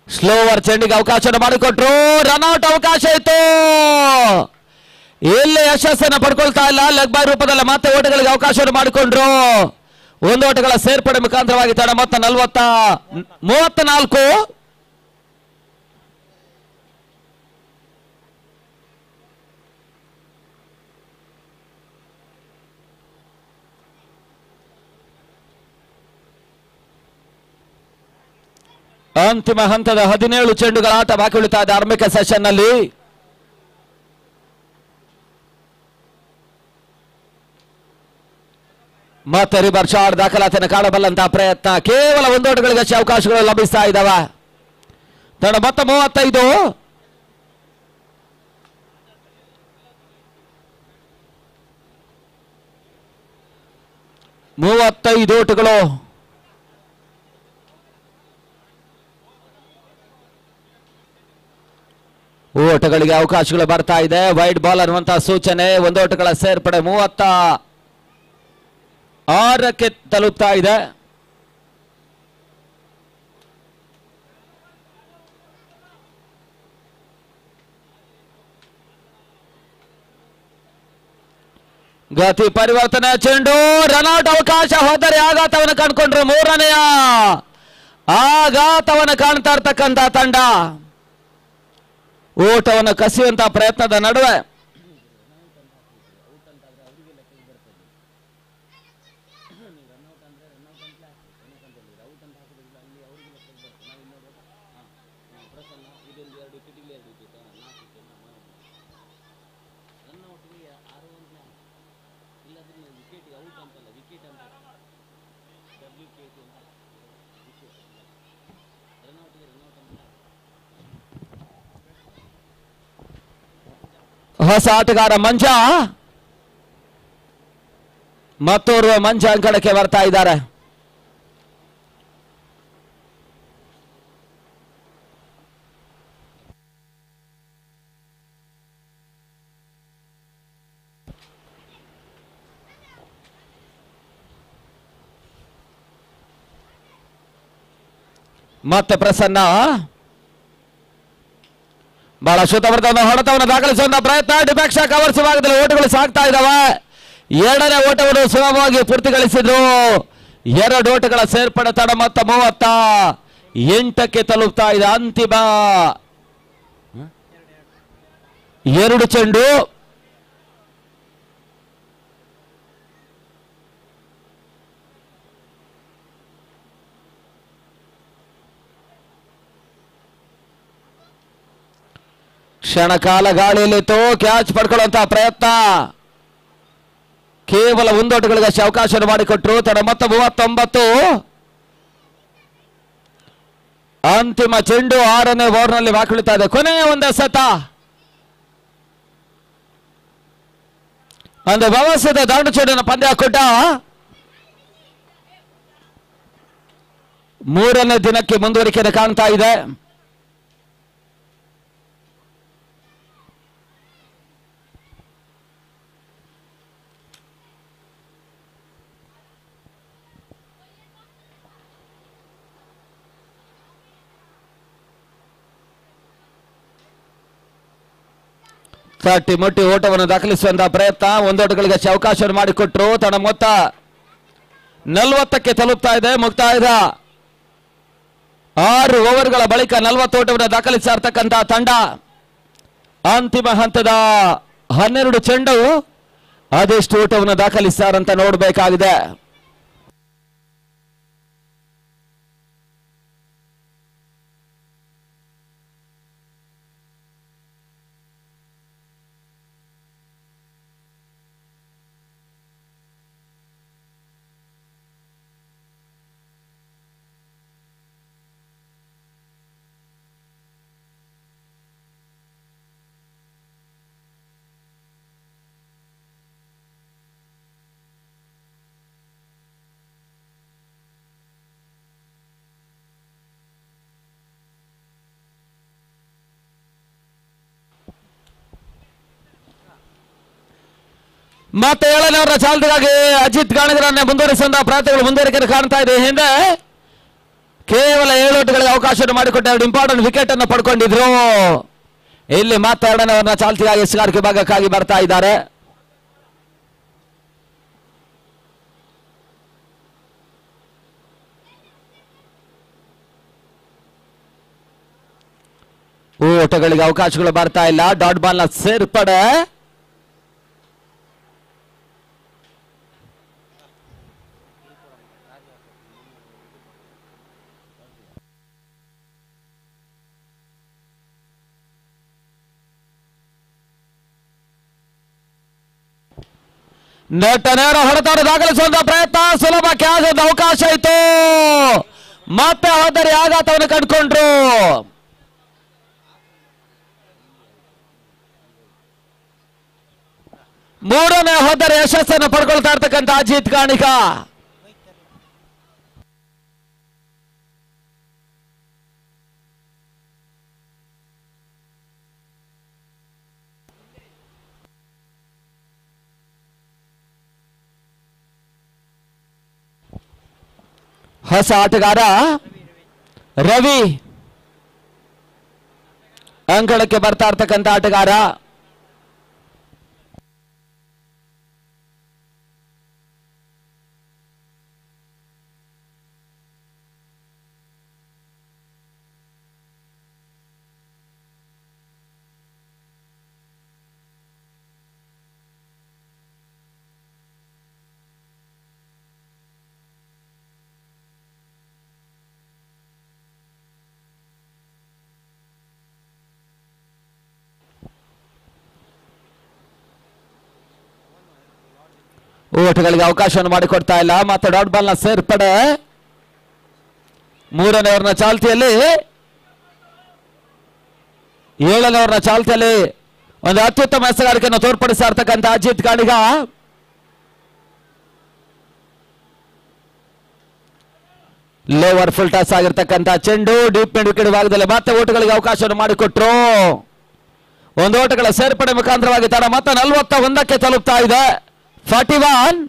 ಸ್ಲೋವರ್ ಚೆಂಡಿಗೆ ಅವಕಾಶ ಮಾಡಿಕೊಟ್ರು. ರನ್ಔಟ್ ಅವಕಾಶ ಇತ್ತು. ಇಲ್ಲಿ ಯಶಸ್ಸನ್ನು ಪಡ್ಕೊಳ್ತಾ ಇಲ್ಲ. ಲೆಗ್ ಬೈ ರೂಪದಲ್ಲಿ ಮತ್ತೆ ಓಟಗಳಿಗೆ ಅವಕಾಶವನ್ನು ಮಾಡಿಕೊಂಡ್ರು. ಒಂದು ಓಟಗಳ ಸೇರ್ಪಡೆ ಮುಖಾಂತರವಾಗಿ ತಡ ಮೊತ್ತ 34. ಅಂತಿಮ ಹಂತದ 17 ಚೆಂಡುಗಳ ಆಟ ಬಾಕಿ ಉಳಿತಾ ಇದೆ ಆರಂಭಿಕ ಸೆಷನ್ ನಲ್ಲಿ. ಮತ್ತೆ ರಿವರ್ಸ್ ಶಾಟ್ ದಾಖಲಾತಿಯನ್ನು ಕಾಣಬಲ್ಲಂತಹ ಪ್ರಯತ್ನ. ಕೇವಲ 1 ಓಟಗಳಿಗಷ್ಟೇ ಅವಕಾಶಗಳು ಲಭಿಸ್ತಾ ಇದ್ದಾವೆ. ತಡ ಮೊತ್ತ 35. 35 ಓಟಗಳು. ಓಟಗಳಿಗೆ ಅವಕಾಶಗಳು ಬರ್ತಾ ಇದೆ. ವೈಡ್ ಬಾಲ್ ಅನ್ನುವಂತಹ ಸೂಚನೆ. 1 ಓಟಗಳ ಸೇರ್ಪಡೆ 36ಕ್ಕೆ ತಲುಪ್ತಾ ಇದೆ. ಗತಿ ಪರಿವರ್ತನೆ ಚೆಂಡು. ರನ್ಔಟ್ ಅವಕಾಶ ಹೋದರೆ ಆಘಾತವನ್ನು ಕಂಡುಕೊಂಡ್ರು. 3ನೇಯ ಆಘಾತವನ್ನು ಕಾಣ್ತಾ ಇರ್ತಕ್ಕಂಥ ತಂಡ ಓಟವನ್ನು ಕಸಿಯುವಂತಹ ಪ್ರಯತ್ನದ ನಡುವೆ ಹೊಸ ಆಟಗಾರ ಮಂಜ ಮತ್ತೋರ್ವ ಮಂಜ ಅಂಕಣಕ್ಕೆ ಬರ್ತಾ ಇದ್ದಾರೆ. ಮತ್ತೆ ಪ್ರಸನ್ನ ಬಹಳ ಶುದ್ಧವರ್ಧನ ಹೊಡೆತವನ್ನು ದಾಖಲಿಸುವಂತಹ ಪ್ರಯತ್ನ. ಡಿಫೆಕ್ಷ ಕವರ್ಸ್ ಭಾಗದಲ್ಲಿ ಓಟಗಳು ಸಾಗ್ತಾ ಇದ್ದಾವೆ. 2ನೇ ಓಟವನ್ನು ಸುಲಭವಾಗಿ ಪೂರ್ತಿಗೊಳಿಸಿದ್ರು. 2 ಓಟಗಳ ಸೇರ್ಪಡೆ ತಡ ಮೊತ್ತ 38ಕ್ಕೆ ತಲುಪ್ತಾ ಇದೆ. ಅಂತಿಮ 2 ಚೆಂಡು. ಕ್ಷಣಕಾಲ ಗಾಳಿಯಲ್ಲಿತ್ತು. ಕ್ಯಾಚ್ ಪಡ್ಕೊಳ್ಳುವಂತಹ ಪ್ರಯತ್ನ. ಕೇವಲ 1 ಓಟಗಳಿಗಷ್ಟೇ ಅವಕಾಶ ಮಾಡಿಕೊಟ್ರು. ತಡ ಮೊತ್ತ 39. ಅಂತಿಮ ಚೆಂಡು 6ನೇ ಓವರ್ನಲ್ಲಿ ಬಾಕಿ ಇದೆ. ಕೊನೆಯ ಒಂದು ಎಸೆತ. ಒಂದು ವ್ಯವಸ್ಥಿತ ದಾಂಡು ಚೆಂಡಿನ ಪಂದ್ಯ ಕೂಟ 3ನೇ ದಿನಕ್ಕೆ ಮುಂದುವರಿಕೆಯನ್ನು ಕಾಣ್ತಾ ಇದೆ. ತಟ್ಟಿ ಮುಟ್ಟಿ ಓಟವನ್ನು ದಾಖಲಿಸುವಂತಹ ಪ್ರಯತ್ನ. ಒಂದೋಟಗಳಿಗೆ ಅವಕಾಶವನ್ನು ಮಾಡಿಕೊಟ್ರು. ತನ್ನ ಮೊತ್ತ 40ಕ್ಕೆ ತಲುಪ್ತಾ ಇದೆ. ಮುಕ್ತಾಯದ 6 ಓವರ್ಗಳ ಬಳಿಕ 40 ಓಟವನ್ನು ದಾಖಲಿಸಿರ್ತಕ್ಕಂತಹ ತಂಡ ಅಂತಿಮ ಹಂತದ 12 ಚೆಂಡು ಅದೆಷ್ಟು ಓಟವನ್ನು ದಾಖಲಿಸ್ತಾರಂತ ನೋಡಬೇಕಾಗಿದೆ. ಮತ್ತೆ 7ನೇ ಓವರ್ ಚಾಲ್ತಿಗಾಗಿ ಅಜಿತ್ ಗಾಣಿಗರನ್ನೇ ಮುಂದುವರಿಸುವಂತಹ ಪ್ರಯತ್ನಗಳು ಮುಂದುವರಿಕೆ ಕಾಣ್ತಾ ಇದೆ. ಹಿಂದೆ ಕೇವಲ 7 ಓಟಗಳಿಗೆ ಅವಕಾಶವನ್ನು ಮಾಡಿಕೊಟ್ಟು 2 ಇಂಪಾರ್ಟೆಂಟ್ ವಿಕೆಟ್ ಅನ್ನು ಪಡ್ಕೊಂಡಿದ್ರು. ಇಲ್ಲಿ ಮತ್ತೆ 2ನೇ ಓವರ್ನ ಚಾಲ್ತಿಗಾಗಿ ಶಿಕಾರಿಕೆ ಭಾಗಕ್ಕಾಗಿ ಬರ್ತಾ ಇದ್ದಾರೆ. ಓಟಗಳಿಗೆ ಅವಕಾಶಗಳು ಬರ್ತಾ ಇಲ್ಲ. ಡಾಟ್ ಬಾಲ್ ನ ಸೇರ್ಪಡೆ. ನೆಟ್ಟ ನೇರ ಹೊಡೆತವನ್ನು ದಾಖಲಿಸುವಂತಹ ಪ್ರಯತ್ನ. ಸುಲಭ ಕ್ಯಾಚ್ ಅವಕಾಶ ಇತ್ತು. ಮತ್ತೆ ಹೋದರೆ ಆಘಾತವನ್ನು ಕಂಡುಕೊಂಡ್ರು. ಮೂರನೇ ಹೋದರೆ ಯಶಸ್ಸನ್ನು ಪಡ್ಕೊಳ್ತಾ ಇರ್ತಕ್ಕಂಥ ಅಜಿತ್ ಗಾಣಿಗ. ಹೊಸ ಆಟಗಾರ ರವಿ ಅಂಗಳಕ್ಕೆ ಬರ್ತಾ ಇರ್ತಕ್ಕಂಥ ಆಟಗಾರ. ಓಟಗಳಿಗೆ ಅವಕಾಶವನ್ನು ಮಾಡಿಕೊಡ್ತಾ ಇಲ್ಲ. ಮತ್ತೆ ಡಾಟ್ ಬಾಲ್ ನ ಸೇರ್ಪಡೆ. 3ನೇ ಓವರ್ನ ಚಾಲ್ತಿಯಲ್ಲಿ 7ನೇ ಓವರ್ನ ಚಾಲ್ತಿಯಲ್ಲಿ ಒಂದು ಅತ್ಯುತ್ತಮ ಎಸಗಾರಿಕೆಯನ್ನು ತೋರ್ಪಡಿಸ್ತಾ ಇರ್ತಕ್ಕಂಥ Ajit Ganiga. Lower full toss ಆಗಿರ್ತಕ್ಕಂಥ ಚೆಂಡು ಡೀಪ್ ಮಿಡ್ ವಿಕೆಟ್ ಭಾಗದಲ್ಲಿ ಮತ್ತೆ ಓಟಗಳಿಗೆ ಅವಕಾಶವನ್ನು ಮಾಡಿಕೊಟ್ರು. ಒಂದು ಓಟಗಳ ಸೇರ್ಪಡೆ ಮುಖಾಂತರವಾಗಿ ತಡ ಮತ್ತೆ 41ಕ್ಕೆ ತಲುಪ್ತಾ ಇದೆ. 41.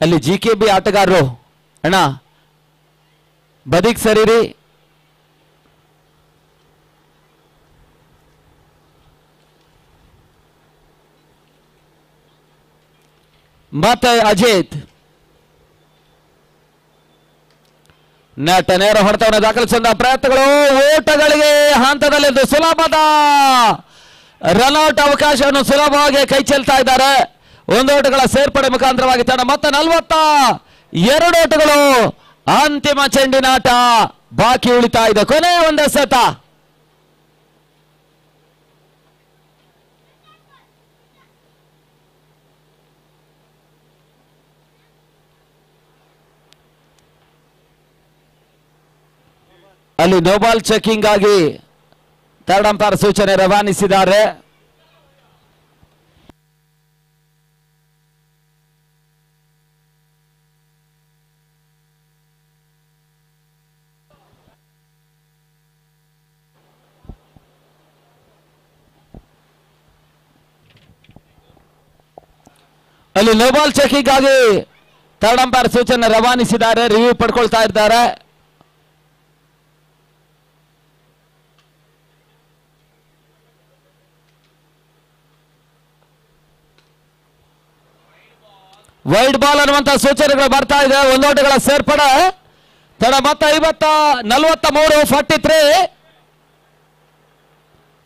ಅಲ್ಲಿ GKB ಆಟಗಾರರು ಅಣ್ಣ ಬದಿಗ್ ಸರಿರಿ. ಮತ್ತೆ ಅಜಿತ್ ನೆಟ್ಟ ನೇರ ಹೊಡೆತವನ್ನು ದಾಖಲಿಸುವಂತಹ ಪ್ರಯತ್ನಗಳು. ಓಟಗಳಿಗೆ ಹಂತದಲ್ಲಿ ಸುಲಭದ ರನ್ಔಟ್ ಅವಕಾಶವನ್ನು ಸುಲಭವಾಗಿ ಕೈ ಚೆಲ್ತಾ ಇದ್ದಾರೆ. ಒಂದು ಓಟಗಳ ಸೇರ್ಪಡೆ ಮುಖಾಂತರವಾಗಿ ತಂಡ ಮತ್ತೆ 42 ಓಟಗಳು. ಅಂತಿಮ ಚೆಂಡಿನ ಆಟ ಬಾಕಿ ಉಳಿತಾ ಇದೆ. ಕೊನೆಯ ಒಂದೇ ಸತ. ಅಲ್ಲಿ ನೋಬಾಲ್ ಚೆಕಿಂಗ್ ಆಗಿ ಥರ್ಡ್ ಅಂಪೈರ್ ಸೂಚನೆ ರವಾನಿಸಿದ್ದಾರೆ. ಅಲ್ಲಿ ನೋಬಾಲ್ ಚೆಕಿಂಗ್ ಆಗಿ ಥರ್ಡ್ ಅಂಪೈರ್ ಸೂಚನೆ ರವಾನಿಸಿದ್ದಾರೆ. ರಿವ್ಯೂ ಪಡ್ಕೊಳ್ತಾ ಇದ್ದಾರೆ. ವೈಡ್ ಬಾಲ್ ಅನ್ನುವಂತ ಸೂಚನೆಗಳು ಬರ್ತಾ ಇದೆ. ಒಂದೋಟಗಳ ಸೇರ್ಪಡೆ. ತಡ ಮೊತ್ತ 43-43.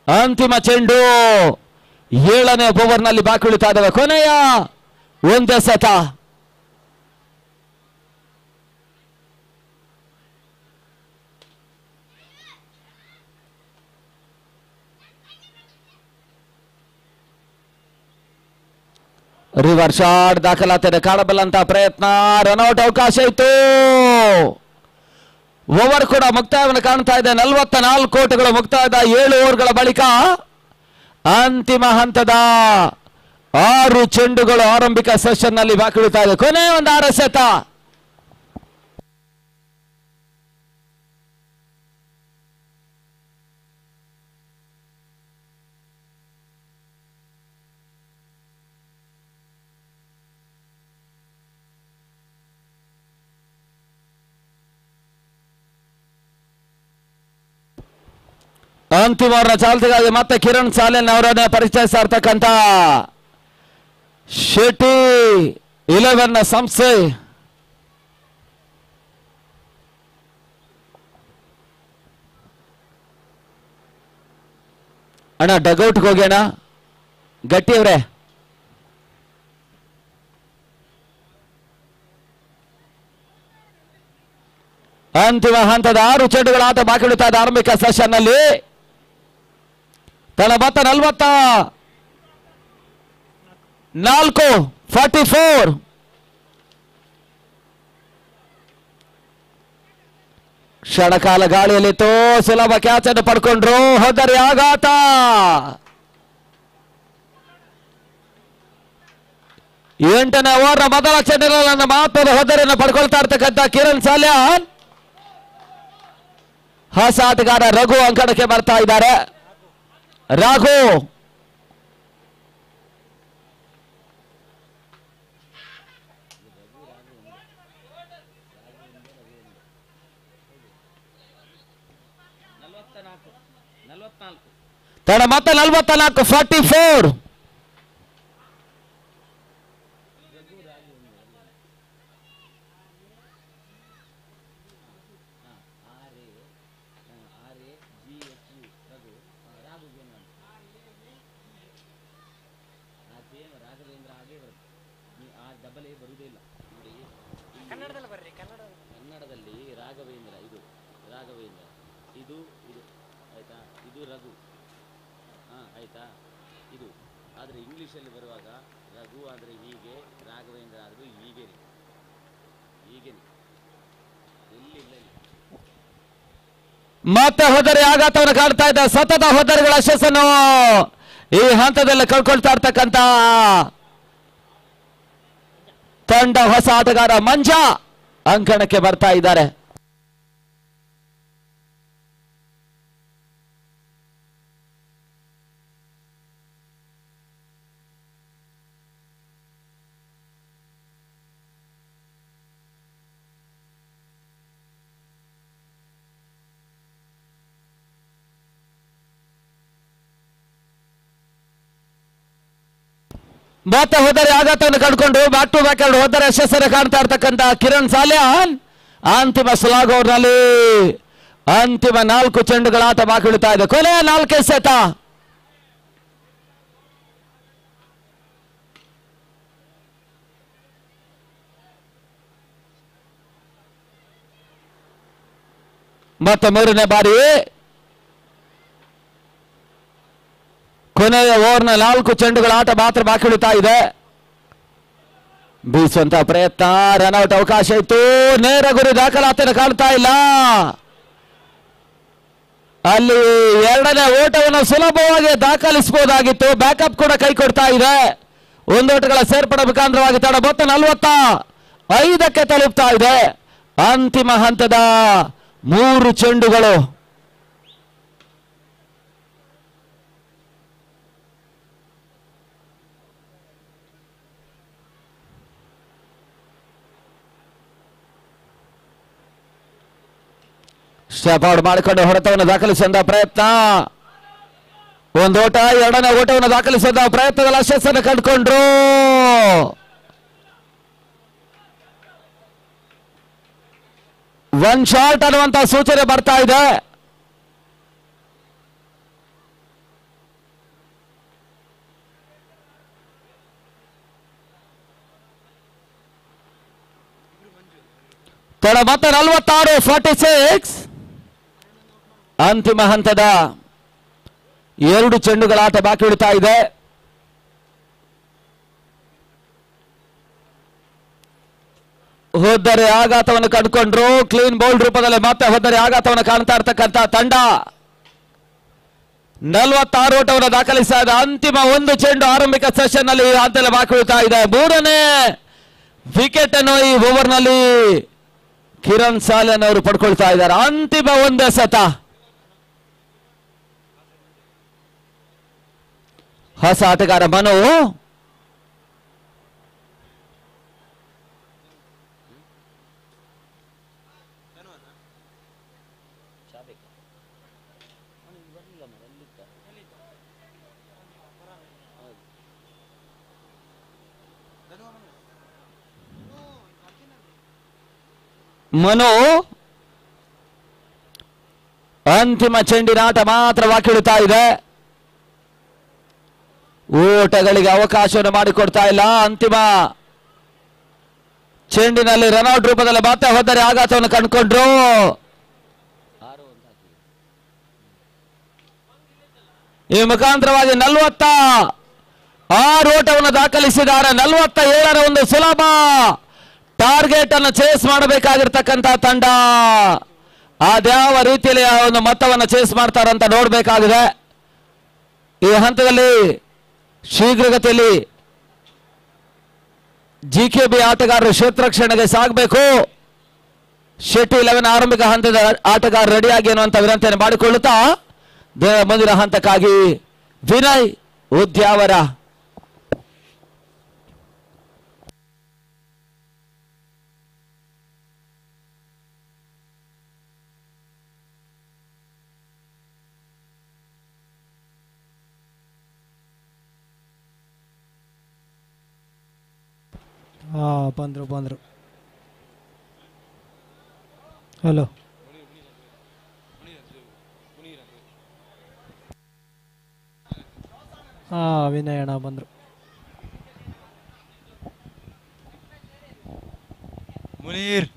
ಅಂತಿಮ ಚೆಂಡು 7ನೇ ಓವರ್ನಲ್ಲಿ ಬಾಕಿ ಉಳಿತಾ ಇದ್ದಾವೆ. ಕೊನೆಯ ಒಂದೇ ಸತ. ರಿವರ್ಸ್ ಶಾಟ್ ದಾಖಲಾತಿಯನ್ನು ಕಾಣಬಲ್ಲಂತ ಪ್ರಯತ್ನ. ರನ್ಔಟ್ ಅವಕಾಶ ಇತ್ತು. ಓವರ್ ಕೂಡ ಮುಕ್ತಾಯವನ್ನು ಕಾಣ್ತಾ ಇದೆ. 44 ಓಟಗಳು ಮುಕ್ತಾಯದ 7 ಓವರ್ಗಳ ಬಳಿಕ ಅಂತಿಮ ಹಂತದ 6 ಚೆಂಡುಗಳು ಆರಂಭಿಕ ಸೆಷನ್ ನಲ್ಲಿ ಬಾಕಿ ಉಳಿತಾ ಇದೆ. ಕೊನೆಯ ಒಂದು 6 ಎಸೆತ. ಅಂತಿಮ ಅವರ ಚಾಲ್ತಿಗಾಗಿ ಮತ್ತೆ ಕಿರಣ್ ಸಾಲೆನ್ ಅವರನ್ನೇ ಪರಿಚಯಿಸ್ತಾ ಇರ್ತಕ್ಕಂಥ ಶೆಟ್ಟಿ 11 ಸಂಸ್ಥೆ. ಅಣ್ಣ ಡಗೌಟ್ಗೆ ಹೋಗ್ಯಾಣ ಗಟ್ಟಿಯವ್ರೆ. ಅಂತಿಮ ಹಂತದ 6 ಚೆಂಡುಗಳ ಆಟ ಬಾಕಿ ಉಳಿತಾ ಇದೆ ಆರಂಭಿಕ ಸೆಷನ್ ನಲ್ಲಿ. ತನ್ನ ಮೊತ್ತ 44. ಕ್ಷಣಕಾಲ ಗಾಳಿಯಲ್ಲಿತ್ತು. ಸುಲಭ ಕ್ಯಾಚ್ ಅನ್ನು ಪಡ್ಕೊಂಡ್ರು. ಹೋದರೆ ಆಘಾತ. ಎಂಟನೇ ಓವರ್ ಮೊದಲ ಚೆಂಡಿನ ಮಹತ್ವದ ಹೋದರೆಯನ್ನು ಪಡ್ಕೊಳ್ತಾ ಇರ್ತಕ್ಕಂಥ ಕಿರಣ್ ಸಾಲ್ಯಾನ್. ಹೊಸ ಆಟಗಾರ ರಘು ಅಂಕಣಕ್ಕೆ ಬರ್ತಾ ಇದ್ದಾರೆ. ರಾಘು ತಡ ಮತ್ತೆ 44.
ಕನ್ನಡದಲ್ಲಿ ರಾಘವೇಂದ್ರ ಇದು ಆಯ್ತಾ, ಇದು ರಘು ಆಯ್ತಾ, ಇದು ಆದರೆ ಇಂಗ್ಲೀಷಲ್ಲಿ ಬರುವಾಗ ರಘು ಆದರೆ ಹೀಗೆ, ರಾಘವೇಂದ್ರ ಆದರೂ ಹೀಗೇನೆ ಎಲ್ಲಿಲ್ಲ.
ಮತ್ತೆ ಹೋದರೆ ಆಘಾತವನ್ನು ಕಾಡ್ತಾ ಇದ್ದ. ಸತತ ಹೋದರೆಗಳ ಯಶಸ್ಸನ್ನು ಈ ಹಂತದಲ್ಲಿ ಕಳ್ಕೊಳ್ತಾ ಇರ್ತಕ್ಕಂಥ ತಂಡ ಹೊಸ ಆಟಗಾರ ಮಂಜಾ ಅಂಕಣಕ್ಕೆ ಬರ್ತಾ ಇದ್ದಾರೆ. ಮತ್ತೆ ಹೋದರೆ ಆಘಾತವನ್ನು ಕಂಡುಕೊಂಡು ಬ್ಯಾಕ್ ಟು ಬ್ಯಾಕ್ 2 ಹೋದರೆ ಯಶಸ್ಸನ್ನು ಕಾಣ್ತಾ ಇರ್ತಕ್ಕಂಥ ಕಿರಣ್ ಸಾಲ್ಯಾನ್ ಅಂತಿಮ ಸ್ಲಾಗ್ ಓವರ್ನಲ್ಲಿ ಅಂತಿಮ 4 ಚೆಂಡುಗಳ ಆಟ ಬಾಕಿ ಉಳಿತಾ ಇದೆ. ಕೊನೆಯ 4 ಎಸೆತ. ಮತ್ತೆ 3ನೇ ಬಾರಿ ಕೊನೆಯ ಓವರ್ನ 4 ಚೆಂಡುಗಳ ಆಟ ಮಾತ್ರ ಬಾಕಿ ಉಳಿತಾ ಇದೆ. ಬೀಸುವಂತ ಪ್ರಯತ್ನ. ರನ್ಔಟ್ ಅವಕಾಶ ಇತ್ತು. ನೇರ ಗುರಿ ದಾಖಲಾತಿಯನ್ನು ಕಾಣ್ತಾ ಇಲ್ಲ. ಅಲ್ಲಿ 2ನೇ ಓಟವನ್ನು ಸುಲಭವಾಗಿ ದಾಖಲಿಸಬಹುದಾಗಿತ್ತು. ಬ್ಯಾಕಪ್ ಕೂಡ ಕೈ ಕೊಡ್ತಾ ಇದೆ. 1 ಓಟಗಳ ಸೇರ್ಪಡೆ ಮುಖಾಂತರವಾಗಿ ತಡ ಮೊತ್ತ 45ಕ್ಕೆ ತಲುಪ್ತಾ ಇದೆ. ಅಂತಿಮ ಹಂತದ 3 ಚೆಂಡುಗಳು. ಸ್ಟೆಪ್ ಔಟ್ ಮಾಡಿಕೊಂಡು ಹೊಡೆತವನ್ನು ದಾಖಲಿಸುವಂತಹ ಪ್ರಯತ್ನ. 1 ಓಟ, 2ನೇ ಓಟವನ್ನು ದಾಖಲಿಸುವಂತಹ ಪ್ರಯತ್ನದಲ್ಲಿ ಯಶಸ್ಸನ್ನು ಕಂಡುಕೊಂಡ್ರು. ಒನ್ ಶಾಟ್ ಅನ್ನುವಂತ ಸೂಚನೆ ಬರ್ತಾ ಇದೆ. ಮತ್ತೆ 46 ಅಂತಿಮ ಹಂತದ 2 ಚೆಂಡುಗಳ ಆಟ ಬಾಕಿ ಉಳಿತಾ ಇದೆ. ಹೋದರೆ ಆಘಾತವನ್ನು ಕಂಡುಕೊಂಡ್ರು. ಕ್ಲೀನ್ ಬೌಲ್ಡ್ ರೂಪದಲ್ಲಿ ಮತ್ತೆ ಹೋದರೆ ಆಘಾತವನ್ನು ಕಾಣ್ತಾ ಇರ್ತಕ್ಕಂಥ ತಂಡ 46 ಓಟವನ್ನು ದಾಖಲಿಸಿದ ಅಂತಿಮ 1 ಚೆಂಡು ಆರಂಭಿಕ ಸೆಷನ್ ನಲ್ಲಿ ಹಂತದಲ್ಲಿ ಬಾಕಿ ಉಳಿತಾ ಇದೆ. 3ನೇ ವಿಕೆಟ್ ಅನ್ನು ಈ ಓವರ್ ನಲ್ಲಿ ಕಿರಣ್ ಸಾಲೆನ್ ಅವರು ಪಡ್ಕೊಳ್ತಾ ಇದ್ದಾರೆ. ಅಂತಿಮ 1 ಎಸೆತ. ಹೊಸ ಆಟಗಾರ ಮನು ಅಂತಿಮ ಚೆಂಡಿನ ಆಟ ಮಾತ್ರ ಬಾಕಿ ಉಳಿತಾ ಇದೆ. ಓಟಗಳಿಗೆ ಅವಕಾಶವನ್ನು ಮಾಡಿಕೊಡ್ತಾ ಇಲ್ಲ. ಅಂತಿಮ ಚೆಂಡಿನಲ್ಲಿ ರನ್ಔಟ್ ರೂಪದಲ್ಲಿ ಮತ್ತೆ ಹೋದರೆ ಆಘಾತವನ್ನು ಕಂಡುಕೊಂಡ್ರು. ಈ ಮುಖಾಂತರವಾಗಿ 46 ಓಟವನ್ನು ದಾಖಲಿಸಿದ್ದಾರೆ. 47ರ ಒಂದು ಸುಲಭ ಟಾರ್ಗೆಟ್ ಅನ್ನು ಚೇಸ್ ಮಾಡಬೇಕಾಗಿರ್ತಕ್ಕಂಥ ತಂಡ ಅದ್ಯಾವ ರೀತಿಯಲ್ಲಿ ಆ ಒಂದು ಮೊತ್ತವನ್ನು ಚೇಸ್ ಮಾಡ್ತಾರಂತ ನೋಡಬೇಕಾಗಿದೆ. ಈ ಹಂತದಲ್ಲಿ ಶೀಘ್ರಗತಿಯಲ್ಲಿ ಜಿಕೆಬಿ ಆಟಗಾರರು ಕ್ಷೇತ್ರ ರಕ್ಷಣೆಗೆ ಸಾಗಬೇಕು. ಶೆಟ್ಟಿ 11 ಆರಂಭಿಕ ಹಂತದ ಆಟಗಾರ ರೆಡಿಯಾಗಿ ಅನ್ನುವಂಥ ವಿನಂತಿಯನ್ನು ಮಾಡಿಕೊಳ್ಳುತ್ತಾ ಮುಂದಿನ ಹಂತಕ್ಕಾಗಿ ವಿನಯ್ ಉದ್ಯಾವರ.
ಬಂದ್ರು. ಹಲೋ, ವಿನಯ್ ಅಣ್ಣ ಬಂದ್ರು.
ಮುನೀರ್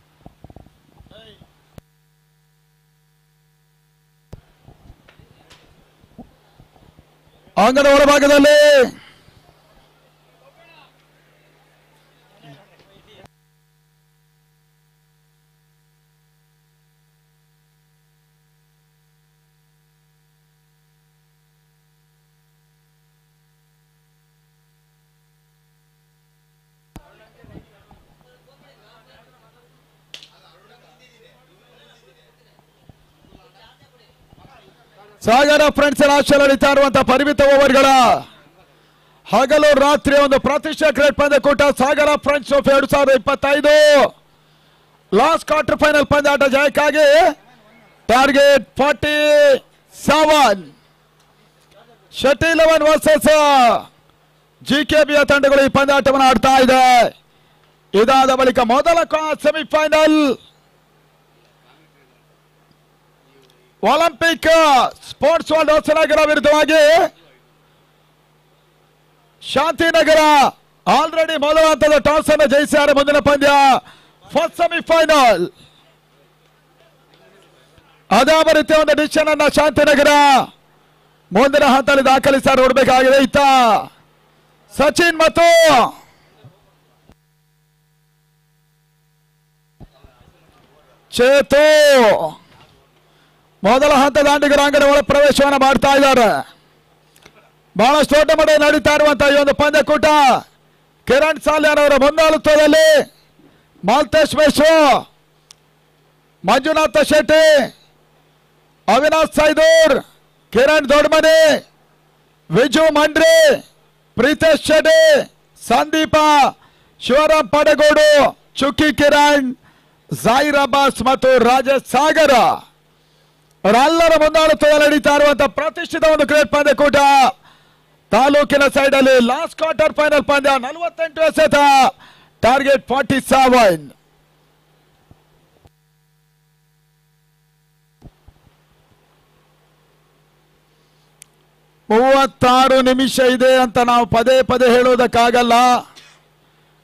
ಅಂಗದ ಹೊರಭಾಗದಲ್ಲಿ ಸಾಗರ ಫ್ರೆಂಡ್ಸ್ ಆಶ್ಚರ್ಯ ನಡೀತಾ ಇರುವಂತಹ ಪರಿಮಿತ ಓವರ್ಗಳ ಹಗಲು ರಾತ್ರಿ ಒಂದು ಪ್ರತಿಷ್ಠೆ ಕ್ರಿಕೆಟ್ ಪಂದ್ಯಕೂಟ Sagar friends of 2025 last quarter final ಪಂದ್ಯಾಟ ಜಯಕ್ಕಾಗಿ ಟಾರ್ಗೆಟ್ 47 ಶೆಟ್ಟಿ 11 ವರ್ಸಸ್ ಜಿಕೆಬಿಯ ತಂಡಗಳು ಈ ಪಂದ್ಯಾಟವನ್ನು ಆಡ್ತಾ ಇದೆ. ಇದಾದ ಬಳಿಕ ಮೊದಲ semifinal Olympic sports world Hosanagara ವಿರುದ್ಧವಾಗಿ ಶಾಂತಿನಗರ ಆಲ್ರೆಡಿ ಮೊದಲ ಹಂತದ ಟಾಸ್ ಅನ್ನು ಜಯಿಸಿದ್ದಾರೆ. ಮುಂದಿನ ಪಂದ್ಯ ಫಸ್ಟ್ ಸೆಮಿಫೈನಲ್. ಅದೇ ರೀತಿಯ ಒಂದು ಡಿಸಿಷನ್ ಅನ್ನ ಶಾಂತಿನಗರ ಮುಂದಿನ ಹಂತದಲ್ಲಿ ದಾಖಲಿಸಿ ನೋಡಬೇಕಾಗಿದೆ. ಇತ್ತ ಸಚಿನ್ ಮತ್ತು ಚೇತು ಮೊದಲ ಹಂತದ ದಾಂಡಿಗರ ಅಂಗಡಿ ಒಳ ಪ್ರವೇಶವನ್ನು ಮಾಡ್ತಾ ಇದ್ದಾರೆ. ಬಹಳಷ್ಟು ದೊಡ್ಡ ಮಟ್ಟದಲ್ಲಿ ನಡೀತಾ ಇರುವಂತಹ ಈ ಒಂದು ಪಂದ್ಯಕೂಟ ಕಿರಣ್ ಸಾಲ್ಯಾನ್ ಅವರ ಮುಂದಾಳತ್ವದಲ್ಲಿ ಮಾಲ್ತೇಶ್ ಮೇಶು, ಮಂಜುನಾಥ ಶೆಟ್ಟಿ, ಅವಿನಾಶ್ ಸೈದೂರ್, ಕಿರಣ್ ದೊಡ್ಡಮನಿ, ವಿಜು ಮಂಡ್ರಿ, ಪ್ರೀತೇಶ್ ಶೆಟ್ಟಿ, ಸಂದೀಪ, ಶಿವರಾಮ್ ಪಡಗೋಡು, ಚುಕ್ಕಿ ಕಿರಣ್, ಜಾಹಿರ್ ಅಬ್ಬಾಸ್ ಮತ್ತು ರಾಜೇಶ್ ಸಾಗರ ಅವರೆಲ್ಲರ ಮುಂದಾಳತ್ವದಲ್ಲಿ ನಡೀತಾ ಇರುವಂತಹ ಪ್ರತಿಷ್ಠಿತ ಒಂದು ಕ್ರಿಕೆಟ್ ಪಂದ್ಯಕೂಟ ತಾಲೂಕಿನ ಸೈಡ್ ಅಲ್ಲಿ ಲಾಸ್ಟ್ ಕ್ವಾರ್ಟರ್ ಫೈನಲ್ ಪಂದ್ಯ 48 ಎಸೆತ ಟಾರ್ಗೆಟ್ 47. 36 ನಿಮಿಷ ಇದೆ ಅಂತ ನಾವು ಪದೇ ಪದೇ ಹೇಳೋದಕ್ಕಾಗಲ್ಲ.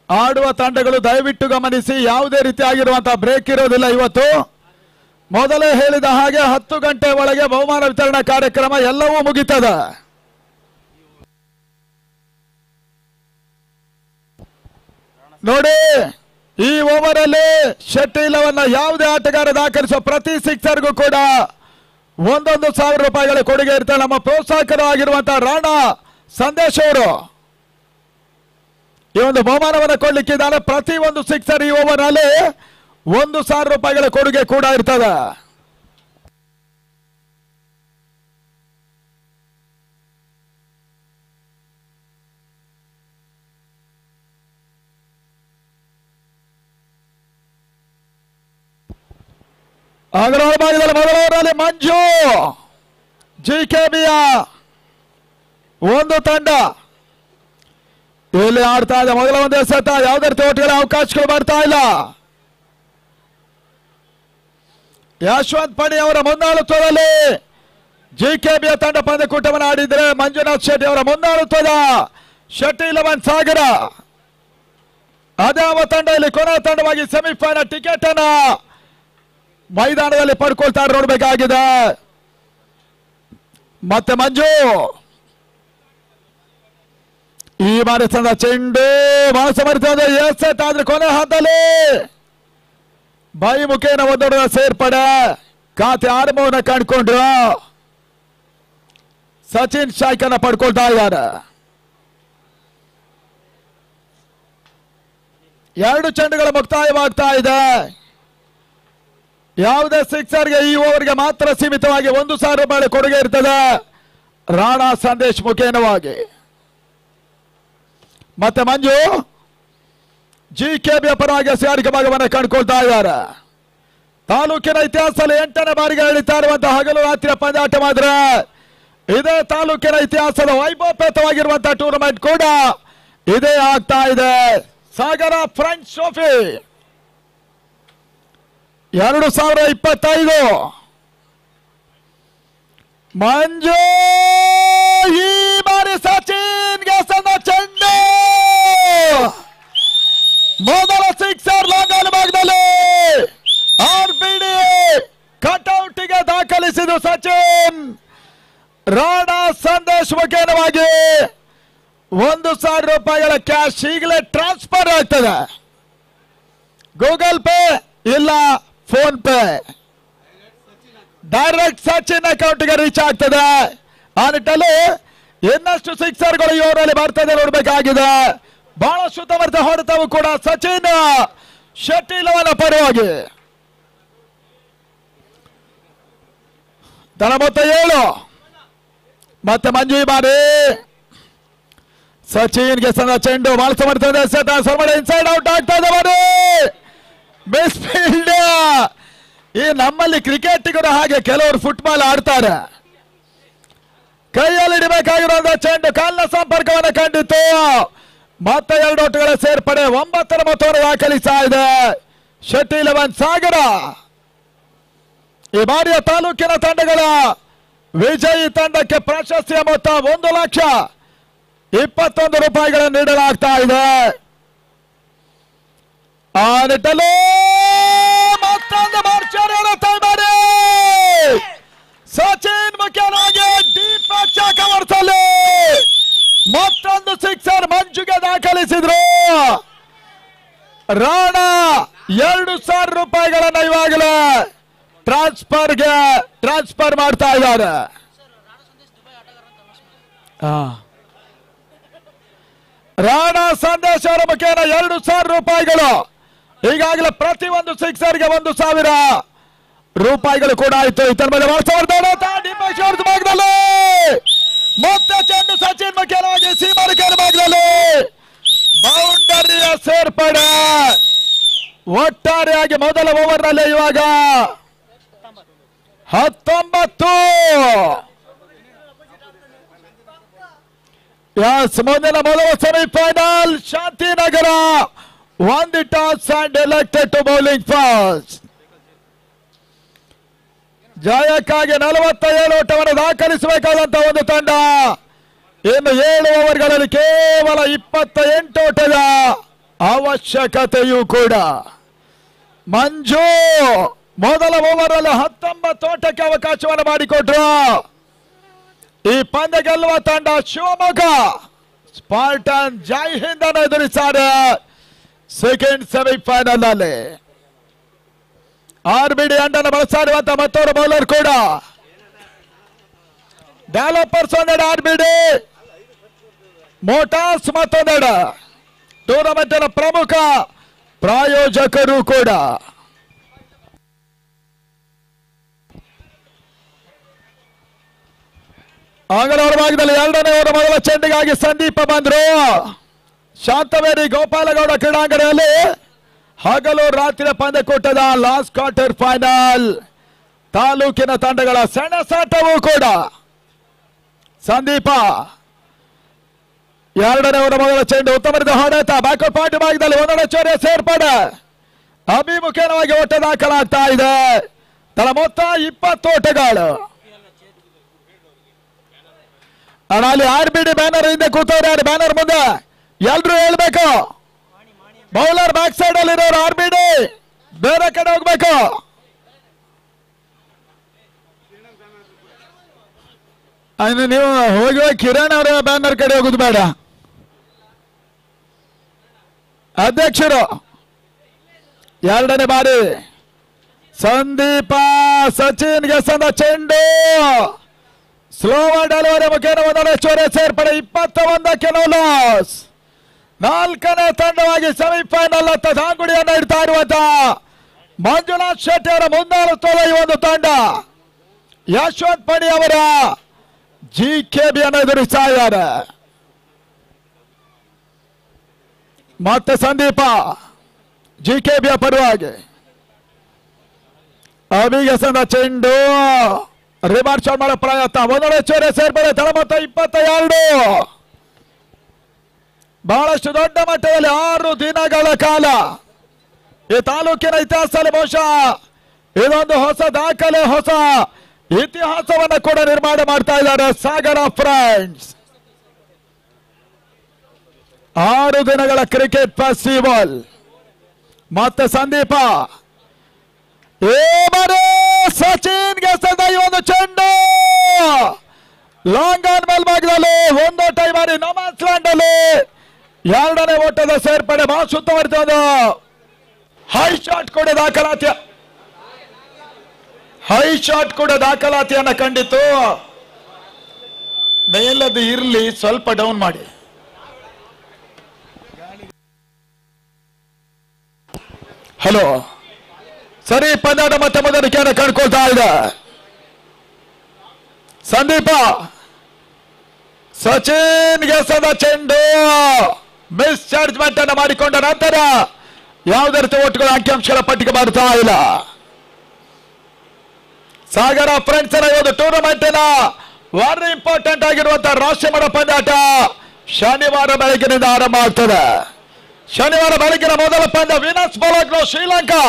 ಆಡುವ ತಂಡಗಳು ದಯವಿಟ್ಟು ಗಮನಿಸಿ, ಯಾವುದೇ ರೀತಿಯಾಗಿರುವಂತಹ ಬ್ರೇಕ್ ಇರೋದಿಲ್ಲ ಇವತ್ತು. ಮೊದಲೇ ಹೇಳಿದ ಹಾಗೆ 10 ಗಂಟೆ ಒಳಗೆ ಬಹುಮಾನ ವಿತರಣಾ ಕಾರ್ಯಕ್ರಮ ಎಲ್ಲವೂ ಮುಗಿತದ. ನೋಡಿ, ಈ ಓವರ್ ಅಲ್ಲಿ ಶೆಟ್ಟಿಲವನ್ನ ಯಾವುದೇ ಆಟಗಾರ ದಾಖಲಿಸುವ ಪ್ರತಿ ಸಿಕ್ಸರ್ಗೂ ಕೂಡ 1,000 ರೂಪಾಯಿಗಳ ಕೊಡುಗೆ ಇರ್ತಾರೆ. ನಮ್ಮ ಪ್ರೋತ್ಸಾಹಕರು ಆಗಿರುವಂತಹ ರಾಣಾ ಸಂದೇಶ್ ಅವರು ಈ ಒಂದು ಬಹುಮಾನವನ್ನು ಕೊಡ್ಲಿಕ್ಕಿದ್ದಾರೆ. ಪ್ರತಿ ಒಂದು ಸಿಕ್ಸರ್ ಈ ಓವರ್ ನಲ್ಲಿ 1,000 ರೂಪಾಯಿಗಳ ಕೊಡುಗೆ ಕೂಡ ಇರ್ತದೆ. ಅಗ್ರವಾದ ಭಾಗದಲ್ಲಿ ಮೊದಲ ಓವರಲ್ಲಿ ಮಂಜು ಜಿಕೆಬಿಯ ಒಂದು ತಂಡ ಇಲ್ಲಿ ಆಡ್ತಾ ಇದೆ. ಮೊದಲ ಒಂದು ಎಸೆತ, ಯಾವುದೇ ರೀತಿ ಓಟುಗಳ ಅವಕಾಶಗಳು ಬರ್ತಾ ಇಲ್ಲ. ಯಶವಂತ್ ಪಣಿ ಅವರ ಮುಂದಾಳುತ್ವದಲ್ಲಿ ಜಿಕೆಬಿಯ ತಂಡ ಪಂದ್ಯಕೂಟವನ್ನು ಆಡಿದ್ರೆ ಮಂಜುನಾಥ್ ಶೆಟ್ಟಿ ಅವರ ಮುಂದಾಳುತ್ವದ ಶೆಟ್ಟಿ 11 ಸಾಗರ ಅದೇ ತಂಡ ಇಲ್ಲಿ ಕೊನೆಯ ತಂಡವಾಗಿ ಸೆಮಿಫೈನಲ್ ಟಿಕೆಟ್ ಅನ್ನ ಮೈದಾನದಲ್ಲಿ ಪಡ್ಕೊಳ್ತಾರೆ, ನೋಡಬೇಕಾಗಿದೆ. ಮತ್ತೆ ಮಂಜು ಈ ಬಾರಿ ತಂದ ಚೆಂಡು ಮಾನಸಮರಿತ ಎಸೆತ ಆದ್ರೆ ಕೊನೆ ಹಂತದಲ್ಲಿ ಬಾಯಿ ಮುಖೇನ ಒಂದೊಡ ಸೇರ್ಪಡೆ ಖಾತೆ ಆರಂಭವನ್ನು ಕಂಡುಕೊಂಡ್ರು. ಸಚಿನ್ ಶಾಯ್ಕನ್ನ ಪಡ್ಕೊಳ್ತಾ ಇದ್ದಾರೆ. 2 ಚೆಂಡುಗಳ ಮುಕ್ತಾಯವಾಗ್ತಾ ಇದೆ. ಯಾವುದೇ ಸಿಕ್ಸರ್ಗೆ ಈ ಓವರ್ಗೆ ಮಾತ್ರ ಸೀಮಿತವಾಗಿ 1,000 ರೂಪಾಯಿ ಕೊಡುಗೆ ಇರ್ತದೆ ರಾಣಾ ಸಂದೇಶ್ ಮುಖೇನವಾಗಿ. ಮತ್ತೆ ಮಂಜು ಜಿಕೆಬಿಯ ಪರವಾಗಿ ಸಾರಿಕೆ ಭಾಗವನ್ನು ಕಂಡುಕೊಳ್ತಾ ಇದ್ದಾರೆ. ತಾಲೂಕಿನ ಇತಿಹಾಸದಲ್ಲಿ 8ನೇ ಬಾರಿಗೆ ನಡೀತಾ ಇರುವಂತಹ ಹಗಲು ರಾತ್ರಿಯ ಪಂದ್ಯಾಟ ಮಾತ್ರ ಇದೇ ತಾಲೂಕಿನ ಇತಿಹಾಸದ ವೈಭವಪೇತವಾಗಿರುವಂತಹ ಟೂರ್ನಮೆಂಟ್ ಕೂಡ ಇದೇ ಆಗ್ತಾ ಇದೆ. ಸಾಗರ ಫ್ರೆಂಚ್ ಟ್ರೋಫಿ 2025 ಮಂಜು ಈ ಬಾರಿ ಸಚಿನ್ಗೆ ಸಂದ ಚೆಂಡು ಮೊದಲ ಸಿಕ್ಸರ್ ಲಾಂಗಲ್ ಭಾಗದಲ್ಲಿ ಆರ್ಬಿಡಿ ಕಟ್ಔಟ್ಗೆ ದಾಖಲಿಸಿದ ಸಚಿನ್. ರಾಣಾ ಸಂದೇಶ್ ಮುಖೇನವಾಗಿ 1,000 ರೂಪಾಯಿಗಳ ಕ್ಯಾಶ್ ಈಗಲೇ ಟ್ರಾನ್ಸ್ಫರ್ ಆಗ್ತದೆ. ಗೂಗಲ್ ಪೇ ಇಲ್ಲ ಫೋನ್ ಪೇ, ಡೈರೆಕ್ಟ್ ಸಚಿನ್ ಅಕೌಂಟ್ಗೆ ರೀಚ್ ಆಗ್ತದೆ. ಆ ನಿಟ್ಟಲ್ಲಿ ಇನ್ನಷ್ಟು ಸಿಕ್ಸರ್ಗಳು ಈ ಓವರಲ್ಲಿ ಬರ್ತದೆ, ನೋಡಬೇಕಾಗಿದೆ. ಬಹಳ ಸುತ್ತಮುತ್ತ ಹೊಡೆತವು ಕೂಡ ಸಚಿನ್ ಶೆಟ್ಟಿ 11 ಪರವಾಗಿ. 47 ಮತ್ತೆ ಮಂಜು ಈ ಬಾರಿ ಸಚಿನ್ಗೆ ಸಂದ ಚೆಂಡು ಬಹಳ ಸಮರ್ಥನೆ ಇನ್ಸೈಡ್ ಔಟ್ ಆಗ್ತಾ ಇದೆ. ಬಾರಿ ಮಿಸ್ ಫೀಲ್ಡ್. ಈ ನಮ್ಮಲ್ಲಿ ಕ್ರಿಕೆಟಿಗರು ಹಾಗೆ ಕೆಲವರು ಫುಟ್ಬಾಲ್ ಆಡ್ತಾರೆ. ಕೈಯಲ್ಲಿ ಹಿಡಿಬೇಕಾಗಿರುವಂತಹ ಚೆಂಡು ಕಾಲಿನ ಸಂಪರ್ಕವನ್ನು ಕಂಡಿತ್ತು. ಮತ್ತೆ 2 ಓಟುಗಳ ಸೇರ್ಪಡೆ 9ರ ಮೊತ್ತವನ್ನು ದಾಖಲಿಸ್ತಾ ಇದೆ ಶೆಟ್ಟಿ 11 ಸಾಗರ. ಈ ಬಾರಿಯ ತಾಲೂಕಿನ ತಂಡಗಳ ವಿಜಯಿ ತಂಡಕ್ಕೆ ಪ್ರಶಸ್ತಿಯ ಮೊತ್ತ 1,21,000 ರೂಪಾಯಿಗಳನ್ನು ನೀಡಲಾಗ್ತಾ ಇದೆ. ಆ ನಿಟ್ಟಲ್ಲಿ ಮತ್ತೊಂದು ಮಾರ್ಚರಿಯನ್ನು ತಂದರೆ ಸಚಿನ್ ಮುಖ್ಯವಾಗಿ ಡೀಪ್ ಕವರ್ಸಲ್ಲಿ ಮತ್ತೊಂದು ಸಿಕ್ಸರ್ ಮಂಜುಗೆ ದಾಖಲಿಸಿದ್ರು. ರಾಣಾ 2,000 ರೂಪಾಯಿಗಳನ್ನು ಇವಾಗಲೇ ಟ್ರಾನ್ಸ್ಫರ್ ಮಾಡ್ತಾ ಇದ್ದಾರೆ. ರಾಣಾ ಸಂದೇಶ್ ಅವರ ಮುಖೇನ 2,000 ರೂಪಾಯಿಗಳು ಈಗಾಗಲೇ ಪ್ರತಿ ಒಂದು ಸಿಕ್ಸರ್ಗೆ 1,000 ರೂಪಾಯಿಗಳು ಕೂಡ ಆಯ್ತು. ಭಾಗದಲ್ಲಿ ಮತ್ತೆ ಚೆಂಡು ಸಚಿನ್ ಮುಖೇನವಾಗಿ ಸೀಮಾರಿಕೆಯ ಭಾಗದಲ್ಲಿ ಬೌಂಡರಿಯ ಸೇರ್ಪಡೆ. ಒಟ್ಟಾರೆಯಾಗಿ ಮೊದಲ ಓವರ್ ನಲ್ಲಿ ಇವಾಗ 19. ಮುಂದಿನ ಮೊದಲ semifinal Shantinagar won the toss and elected to bowling first. ಜಯಕ್ಕಾಗಿ 47 ಓಟವನ್ನು ದಾಖಲಿಸಬೇಕಾದಂತಹ ಒಂದು ತಂಡ. ಇನ್ನು 7 ಓವರ್ಗಳಲ್ಲಿ ಕೇವಲ 28 ಓಟದ ಅವಶ್ಯಕತೆಯೂ ಕೂಡ. ಮಂಜು ಮೊದಲ ಓವರ್ ಅಲ್ಲಿ 19 ಓಟಕ್ಕೆ ಅವಕಾಶವನ್ನು ಮಾಡಿಕೊಟ್ರು. ಈ ಪಂದ್ಯ ಗೆಲ್ಲುವ ತಂಡ ಶಿವಮೊಗ್ಗ ಸ್ಪಾರ್ಟನ್ ಜೈ ಹಿಂದ್ ಅನ್ನು ಎದುರಿಸಿದ್ದಾರೆ ಸೆಕೆಂಡ್ ಸೆಮಿಫೈನಲ್ ಅಲ್ಲಿ. RBD ಅಂಡನ್ನು ಬಳಸಿರುವಂತಹ ಮತ್ತೊಬ್ಬರು ಬೌಲರ್ ಕೂಡ. ಡೆವಲಪರ್ಸ್ ಒಂದೆಡೆ, RBD ಮೋಟಾರ್ಸ್ ಮತ್ತೊಂದೆಡೆ. ಟೂರ್ನಮೆಂಟಿನ ಪ್ರಮುಖ ಪ್ರಾಯೋಜಕರು ಕೂಡ. ಅಂಗನವಾಡ ಭಾಗದಲ್ಲಿ 2ನೇ ಓವರ್ ಮೊದಲ ಚೆಂಡಿಗಾಗಿ ಸಂದೀಪ ಬಂದ್ರು. ಶಾಂತವೇರಿ ಗೋಪಾಲಗೌಡ ಕ್ರೀಡಾಂಗಣದಲ್ಲಿ ಹಗಲು ರಾತ್ರಿ ಪಂದ್ಯಕೂಟದ ಲಾಸ್ಟ್ ಕ್ವಾರ್ಟರ್ ಫೈನಲ್. ತಾಲೂಕಿನ ತಂಡಗಳ ಸೆಣಸಾಟವೂ ಕೂಡ. ಸಂದೀಪ 2ನೇ ಓವರ್ ಮೊದಲ ಚೆಂಡು ಉತ್ತಮ ಹೊಡೆತ. ಬ್ಯಾಕ್ವರ್ಡ್ ಪಾಯಿಂಟ್ ಭಾಗದಲ್ಲಿ 1 ಚೋರಿಯ ಸೇರ್ಪಡೆ. ಅಭಿಮುಖೇನವಾಗಿ ಓಟ ದಾಖಲಾಗ್ತಾ ಇದೆ. ತಳ ಮೊತ್ತ 20 ಓಟಗಳು. ಅಲ್ಲಿ RBD ಬ್ಯಾನರ್ ಹಿಂದೆ ಕೂತವ್ರೆ. ಬ್ಯಾನರ್ ಮುಂದೆ ಎಲ್ರು ಹೇಳ್ಬೇಕು. ಬೌಲರ್ ಬ್ಯಾಕ್ ಸೈಡ್ ಅಲ್ಲಿ ಇರೋರು RBD ಬೇರೆ ಕಡೆ ಹೋಗ್ಬೇಕು. ನೀವು ಹೋಗಿ ಕಿರಣ್ ಅವರ ಬ್ಯಾನರ್ ಕಡೆ ಹೋಗುದು ಬೇಡ. ಅಧ್ಯಕ್ಷರು 2ನೇ ಬಾರಿ ಸಂದೀಪ ಸಚಿನ್ ಗೆಸಂದ ಚೆಂಡು ಸ್ಲೋವರ್ ಡೆಲಿವರಿ ಮುಖೇನ 1 ಚೋರೆ ಸೇರ್ಪಡೆ. 21ಕ್ಕೆ ನೋ ಲಾಸ್. 4ನೇ ತಂಡವಾಗಿ ಸೆಮಿಫೈನಲ್ ಹತ್ತ ದಾಂಗುಡಿಯನ್ನು ಇಡ್ತಾ ಇರುವಂತಹ ಮಂಜುನಾಥ್ ಶೆಟ್ಟಿ ಅವರ ಮುಂದಾಳುತ್ತದೆ ಈ ಒಂದು ತಂಡ. ಯಶವಂತ್ ಪಣಿ ಅವರ GKB ಅನ್ನು ಎದುರಿಸ್ತಾ ಇದ್ದಾರೆ. ಮತ್ತೆ ಸಂದೀಪ GKBಯ ಪರವಾಗಿ ಅಭಿಗೆಸಂದ ಚೆಂಡು ರಿವರ್ಸ್ ಮಾಡೋ ಪ್ರಯತ್ನ. 1 ಚೋರೆ ಸೇರ್ಪಡೆ. ತಳ ಮೊತ್ತ 22. ಬಹಳಷ್ಟು ದೊಡ್ಡ ಮಟ್ಟದಲ್ಲಿ 6 ದಿನಗಳ ಕಾಲ ಈ ತಾಲೂಕಿನ ಇತಿಹಾಸದಲ್ಲಿ ಬಹುಶಃ ಇದೊಂದು ಹೊಸ ದಾಖಲೆ, ಹೊಸ ಇತಿಹಾಸವನ್ನು ಕೂಡ ನಿರ್ಮಾಣ ಮಾಡ್ತಾ ಇದ್ದಾರೆ ಸಾಗರ ಫ್ರೆಂಡ್ಸ್. 6 ದಿನಗಳ ಕ್ರಿಕೆಟ್ ಫೆಸ್ಟಿವಲ್. ಮತ್ತೆ ಸಂದೀಪ ಸಚಿನ್ ಗೆಸದ ಈ ಒಂದು ಚೆಂಡು ಲಾಂಗ್ ಆನ್ ಮೇಲ್ಭಾಗದಲ್ಲಿ 1 ಓಟ ಈ ಬಾರಿ ನೋಮ್ಯಾನ್ಸ್ ಲ್ಯಾಂಡ್ ಅಲ್ಲಿ. 2ನೇ ಓಟದ ಸೇರ್ಪಡೆ. ಬಹಳ ಸುತ್ತವರಿತ ಒಂದು ಹೈ ಶಾಟ್ ಕೂಡ ದಾಖಲಾತಿಯನ್ನ ಕಂಡಿತ್ತು. ಮೇಲದ್ದು ಇರ್ಲಿ, ಸ್ವಲ್ಪ ಡೌನ್ ಮಾಡಿ. ಹಲೋ ಸರಿ. ಪಂದ್ಯದ ಮತ್ತೆ ಮೊದಲಿಕೆಯನ್ನು ಕಂಡುಕೊಳ್ತಾ ಇದೆ ಸಂದೀಪ. ಸಚಿನ್ ಗೆಸದ ಚೆಂಡು ಮಿಸ್ ಚಾರ್ಜ್ಮೆಂಟ್ ಅನ್ನು ಮಾಡಿಕೊಂಡ ನಂತರ ಯಾವುದೇ ರೀತಿ ಓಟುಗಳ ಅಂಕಿಅಂಶಗಳ ಪಟ್ಟಿಗೆ ಬರ್ತಾ ಇಲ್ಲ. ಸಾಗರ ಫ್ರೆಂಡ್ಸ್ ಒಂದು ಟೂರ್ನಮೆಂಟಿನ ವೆರಿ ಇಂಪಾರ್ಟೆಂಟ್ ಆಗಿರುವಂತಹ ರಾಷ್ಟ್ರೀಯ ಮಟ್ಟ ಪಂದ್ಯಾಟ ಶನಿವಾರ ಬೆಳಗ್ಗಿನಿಂದ ಆರಂಭ ಆಗ್ತದೆ. ಶನಿವಾರ ಬೆಳಗಿನ ಮೊದಲ ಪಂದ್ಯ ವೀನಸ್ ಬೊಲಗ್ನೋ ಶ್ರೀಲಂಕಾ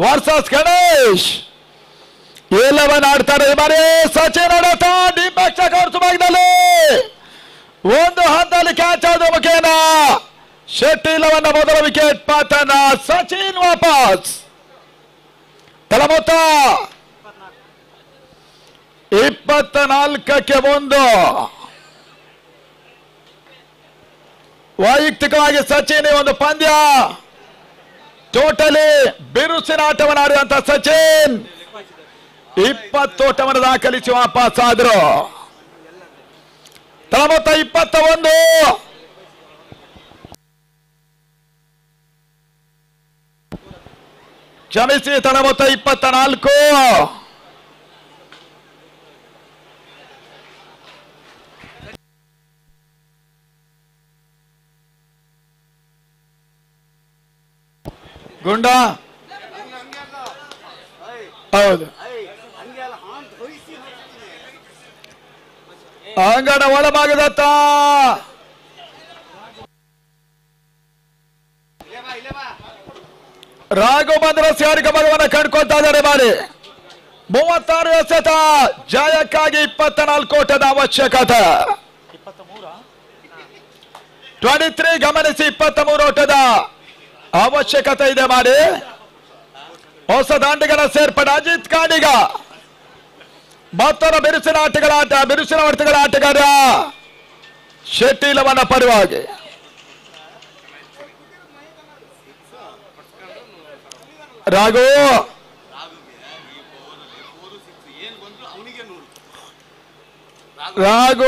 ವರ್ಸಸ್ ಗಣೇಶ್ 11 ಆಡ್ತಾರೆ. ಈ ಬಾರಿ ಸಚಿನ್ ಆಡತ ಡೀಪ್ ಕೋರ್ಸ್ ಭಾಗದಲ್ಲಿ 1 ಹಂತದಲ್ಲಿ ಕ್ಯಾಚ್ ಆದ ಮುಖೇನ ಶೆಟ್ಟಿ 11 ಮೊದಲ ವಿಕೆಟ್ ಪತನ. ಸಚಿನ್ ವಾಪಸ್. ತಳ ಮೊತ್ತ 24ಕ್ಕೆ 1. ವೈಯಕ್ತಿಕವಾಗಿ ಸಚಿನ್ ಒಂದು ಪಂದ್ಯ ಟೋಟಲಿ ಬಿರುಸಿನ ಆಟವನ್ನು ಆಡಿದಂತ ಸಚಿನ್ 20 ಓಟವನ್ನು ದಾಖಲಿಸಿ ವಾಪಸ್ ಆದ್ರು. ತಳ ಮೊತ್ತ 21. ಕ್ಷಮಿಸಿ, ತಳ ಮೊತ್ತ 24. ಗುಂಡ ಹೌದು. ಅಂಗಣ ಒಳಭಾಗದತ್ತ ರಾಘವೇಂದ್ರ ಸಿಯಾರಿಕ ಮಗವನ್ನ ಕಂಡುಕೊಳ್ತಾ ಇದ್ದಾರೆ. ಬಾರಿ 36 ಎಸೆತ ಜಯಕ್ಕಾಗಿ 24 ಓಟದ ಅವಶ್ಯಕತೆ. 23 ಗಮನಿಸಿ, 23 ಓಟದ ಅವಶ್ಯಕತೆ ಇದೆ ಮಾಡಿ. ಹೊಸ ದಾಂಡಿಗರ ಸೇರ್ಪಡೆ ಅಜಿತ್ ಕಾಡಿಗ. ಮತ್ತೊಂದು ಬಿರುಸಿನ ಹೊಡೆತಗಳ ಆಟಗಾರ ಶೆಟ್ಟಿಲವನ ಪರವಾಗಿ. ರಾಘು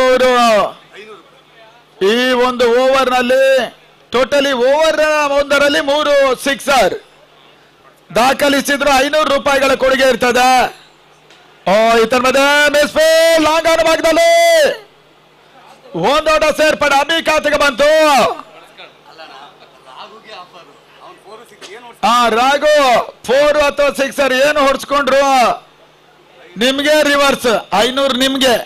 ಅವರು ಈ ಒಂದು ಓವರ್ ನಲ್ಲಿ ಟೋಟಲಿ ಓವರ್ ಒಂದರಲ್ಲಿ 3 ಸಿಕ್ಸರ್ ದಾಖಲಿಸಿದ್ರು. 500 ರೂಪಾಯಿಗಳ ಕೊಡುಗೆ ಇರ್ತದೆ. ಇತರ ಮಧ್ಯೆ ಮಿಸ್ಫೀಲ್ಡ್ ಲಾಂಗ್ ಆನ್ ಭಾಗದಲ್ಲಿ ಒಂದೋಟ ಸೇರ್ಪಡೆ ಅಭಿ ಖಾತೆಗೆ ಬಂತು. ರಾಘು 4 ಅಥವಾ 6 ಏನು ಹೊಡ್ಸ್ಕೊಂಡ್ರು, ನಿಮ್ಗೆ ರಿವರ್ಸ್ 500 ನಿಮ್ಗೆ.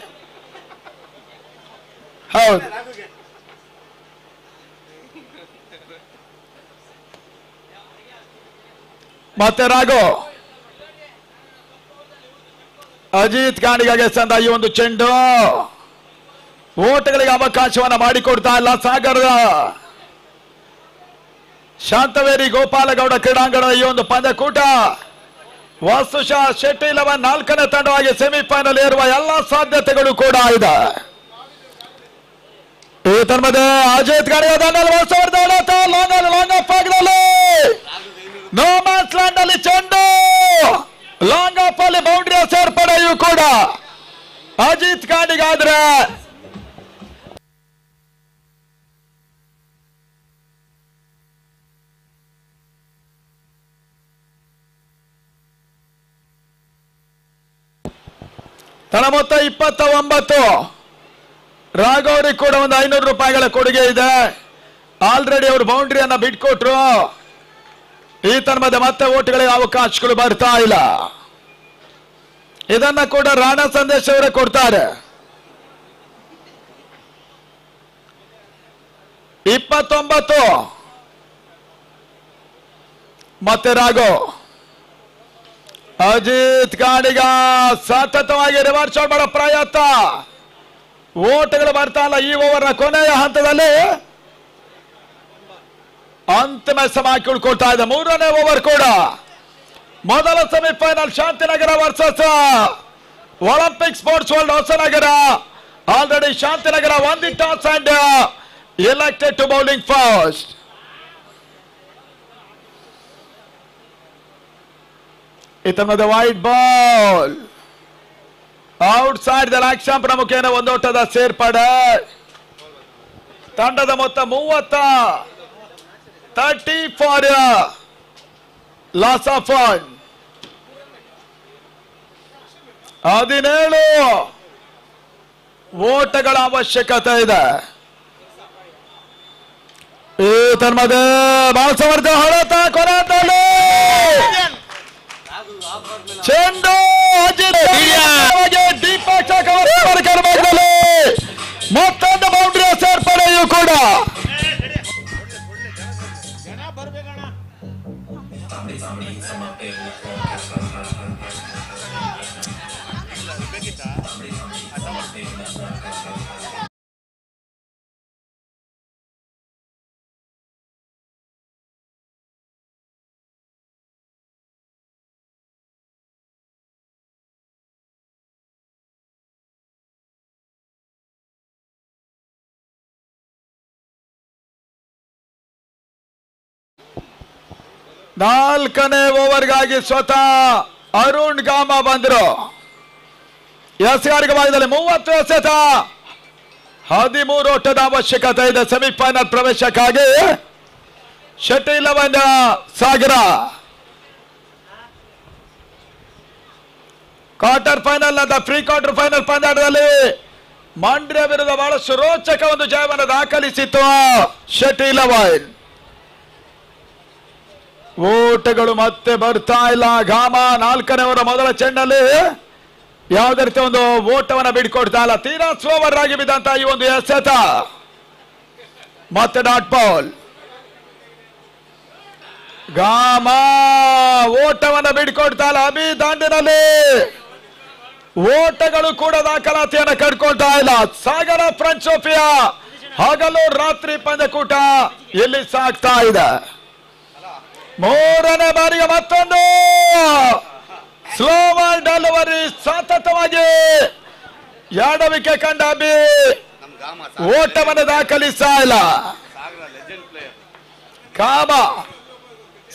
ಹೌದು, ಮತ್ತೆ ರಾಘು ಅಜಿತ್ ಗಾಣಿಗೆ ಸಂದ ಈ ಒಂದು ಚೆಂಡು ಓಟಗಳಿಗೆ ಅವಕಾಶವನ್ನ ಮಾಡಿಕೊಡ್ತಾ ಇಲ್ಲ. ಸಾಗರದ ಶಾಂತವೇರಿ ಗೋಪಾಲಗೌಡ ಕ್ರೀಡಾಂಗಣದ ಈ ಒಂದು ಪಂದ್ಯಕೂಟ ವಾಸ್ತುಶಃ ಶೆಟ್ಟಿ 11 4ನೇ ತಂಡವಾಗಿ ಸೆಮಿಫೈನಲ್ ಏರುವ ಎಲ್ಲ ಸಾಧ್ಯತೆಗಳು ಕೂಡ ಇದೆ. ಈ ತನ್ಮಧ್ಯೆ ಅಜಿತ್ ಗಾಣಿಗ ಲಾಂಗ್ ಆಫ್ ಆಗದಲ್ಲಿ ನೋ ಮ್ಯಾಚ್ ಲ್ಯಾಂಡ್ ಅಲ್ಲಿ ಚೆಂಡು ಲಾಂಗ್ ಆಫ್ ಅಲ್ಲಿ ಬೌಂಡ್ರಿಯ ಸೇರ್ಪಡೆಯೂ ಕೂಡ ಅಜಿತ್ ಗಾಣಿಗಾದ್ರೆ ತಳ ಮೊತ್ತ 29. ರಾಘವ್ರಿಗೆ ಕೂಡ ಒಂದು 500 ರೂಪಾಯಿಗಳ ಕೊಡುಗೆ ಇದೆ. ಆಲ್ರೆಡಿ ಅವರು ಬೌಂಡ್ರಿಯನ್ನ ಬಿಟ್ಕೊಟ್ರು. ಈ ತನ್ಮಧ್ಯೆ ಮತ್ತೆ ಓಟುಗಳಿಗೆ ಅವಕಾಶಗಳು ಬರ್ತಾ ಇಲ್ಲ. ಇದನ್ನ ಕೂಡ ರಾಣಾ ಸಂದೇಶ್ ಅವರೇ ಕೊಡ್ತಾರೆ. 29 ಮತ್ತೆ ರಾಘು ಅಜಿತ್ ಗಾಣಿಗ ಸತತವಾಗಿ ರಿವರ್ಸ್ ಶಾಟ್ ಮಾಡೋ ಪ್ರಯತ್ನ. ಓಟಗಳು ಬರ್ತಾ ಇಲ್ಲ. ಈ ಓವರ್ನ ಕೊನೆಯ ಹಂತದಲ್ಲಿ ಅಂತಿಮ ಸಮಯಕ್ಕೆ ಉಳ್ಕೊಳ್ತಾ ಇದೆ. 3ನೇ ಓವರ್ ಕೂಡ ಮೊದಲ semifinal Shantinagar versus Olympic sports world Hosanagara. Already Shantinagar won the toss and elected to bowling first. ಇತಮದ wide ball outside the leg stump ಮುಖೇನ ಒಂದೋಟದ ಸೇರ್ಪಡೆ. ತಂಡದ ಮೊತ್ತ 30 ಫಾರ್ ಲಾಸ್ ಆಫ್ 17 ಓಟಗಳ ಅವಶ್ಯಕತೆ ಇದೆ. ಈ ತನ್ಮದೆ ಬಾಲಸವರ್ಧ ಹೊಡೆತ ಕೊನೆಯಲ್ಲಿ ಚೆಂಡು ದೀಪಕ್ ಭಾಗದಲ್ಲಿ ಮತ್ತೊಂದು ಬೌಂಡ್ರಿಯ ಸೇರ್ಪಡೆಯೂ ಕೂಡ ನಾಲ್ಕನೇ ಓವರ್ಗಾಗಿ ಸ್ವತಃ ಅರುಣ್ ಗಾಮ ಬಂದರು. ಎಸ್ಗಾರಿಕೆ ಭಾಗದಲ್ಲಿ 30 ಎಸೆತ 13 ಓಟದ ಅವಶ್ಯಕತೆ ಇದೆ ಸೆಮಿಫೈನಲ್ ಪ್ರವೇಶಕ್ಕಾಗಿ. Shetty 11 Sagara quarter final pre quarter final ಪಂದ್ಯಾಟದಲ್ಲಿ ಮಂಡ್ಯ ವಿರುದ್ಧ ಬಹಳಷ್ಟು ರೋಚಕ ಒಂದು ಜಯವನ್ನು ದಾಖಲಿಸಿತ್ತು ಶೆಟ್ಟಿ 11. ಓಟಗಳು ಮತ್ತೆ ಬರ್ತಾ ಇಲ್ಲ. ಗಾಮ 4ನೇ ಓವರ್ ಮೊದಲ ಚೆಂಡಲ್ಲಿ ಯಾವುದೇ ರೀತಿ ಒಂದು ಓಟವನ್ನ ಬಿಡ್ಕೊಡ್ತಾ ಇಲ್ಲ. ತೀರಾ ಸ್ಲೋವರ್ ಆಗಿ ಬಿದ್ದಂತ ಈ ಒಂದು ಎಸೆತ ಮತ್ತೆ ಡಾಟ್ ಬಾಲ್. ಗಾಮ ಓಟವನ್ನ ಬಿಡ್ಕೊಡ್ತಾ ಇಲ್ಲ. ಅಭಿ ದಾಂಡಿನಲ್ಲಿ ಓಟಗಳು ಕೂಡ ದಾಖಲಾತಿಯನ್ನು ಕಟ್ಕೊಳ್ತಾ ಇಲ್ಲ. ಸಾಗರ ಫ್ರೆಂಚ್ ಸೋಫಿಯಾ ಹಗಲು ರಾತ್ರಿ ಪಂದ್ಯಕೂಟ ಇಲ್ಲಿ ಸಾಗ್ತಾ ಇದೆ. ಮೂರನೇ ಬಾರಿಗೆ ಮತ್ತೊಂದು ಸ್ಲೋ ಬಾಲ್ ಡೆಲಿವರಿ ಸತತವಾಗಿ ಯಾಡವಿಕೆ ಕಂಡ ಬಿ ಓಟವನ್ನು ದಾಖಲಿಸ್ತಾ ಇಲ್ಲ. ಕಾಮ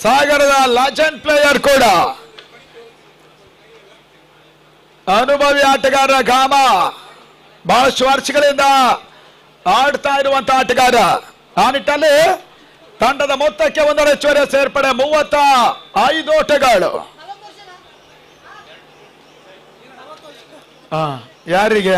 ಸಾಗರದ ಲೆಜೆಂಡ್ ಪ್ಲೇಯರ್ ಕೂಡ ಅನುಭವಿ ಆಟಗಾರ ಗಾಮ ಬಹಳಷ್ಟು ವರ್ಷಗಳಿಂದ ಆಡ್ತಾ ಇರುವಂತಹ ಆಟಗಾರ. ಆ ನಿಟ್ಟಲ್ಲಿ ತಂಡದ ಮೊತ್ತಕ್ಕೆ ಒಂದರ ಹೆಚ್ಚುವರಿ ಸೇರ್ಪಡೆ 35 ಓಟಗಳು. ಯಾರಿಗೆ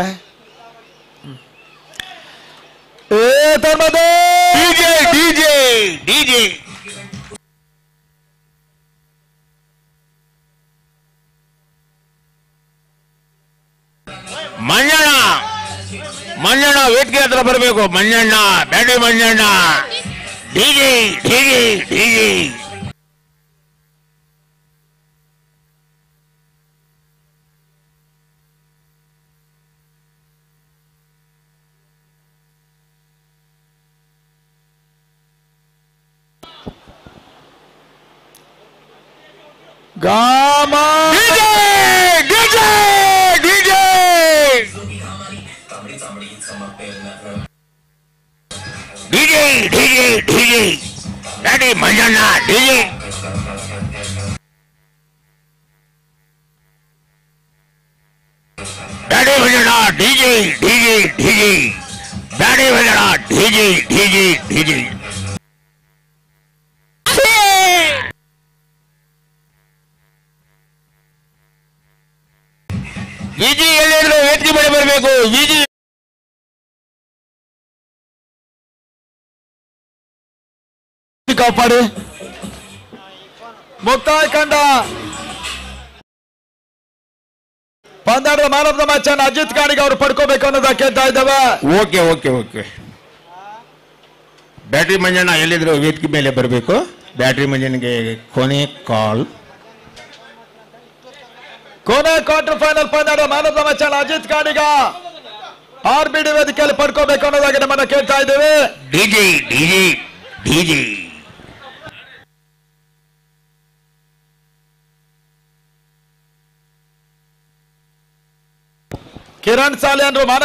ಮಂಜಣ್ಣ ವೇದಿಕೆ ಹತ್ರ ಬರಬೇಕು. Manjanna battery Manjanna DJ DJ DJ
ಗಾಮ
DJ DJ DJ DJ DJ battery Manjanna DJ battery Manjanna DJ DJ DJ battery Manjanna DJ DJ DJ Viji ಎಲ್ಲಿದ್ರು ವೇದಿಕೆ ಮೇಲೆ ಬರಬೇಕು. ವಿಜಿ
ಕಾಪಾಡಿ ಮುಕ್ತಾಯ ಕಂಡ ಪಂದ್ಯಾಟದ ಮ್ಯಾನ್ ಆಫ್ ದ ಮ್ಯಾಚ್ ಅನ್ನು ಅಜಿತ್ ಕಾಣಿಗೆ ಅವರು ಪಡ್ಕೋಬೇಕು ಅನ್ನೋದನ್ನ ಕೇಳ್ತಾ ಇದ್ದಾವೆ.
Okay okay okay battery Manjanna ಎಲ್ಲಿದ್ರು ವೇದಿಕೆ ಮೇಲೆ ಬರಬೇಕು. ಬ್ಯಾಟ್ರಿ ಮಂಜಣ್ಣಿಗೆ ಕೊನೆ ಕಾಲ್.
ಕೊನೆ ಕ್ವಾರ್ಟರ್ ಫೈನಲ್ ಪಂದ್ಯಾಟ ಮ್ಯಾನ್ ಆಫ್ ದ ಮ್ಯಾಚ್ ಅನ್ನು ಅಜಿತ್ ಕಾಣಿಗ RBD ವೇದಿಕೆಯಲ್ಲಿ ಪಡ್ಕೋಬೇಕು ಅನ್ನೋದಾಗಿ ನಮ್ಮನ್ನ ಕೇಳ್ತಾ ಇದ್ದೇವೆ.
ಡಿಜೆ ಡಿಜೆ ಡಿಜೆ
ಕಿರಣ್ ಸಾಲೆ ಅಂದ್ರು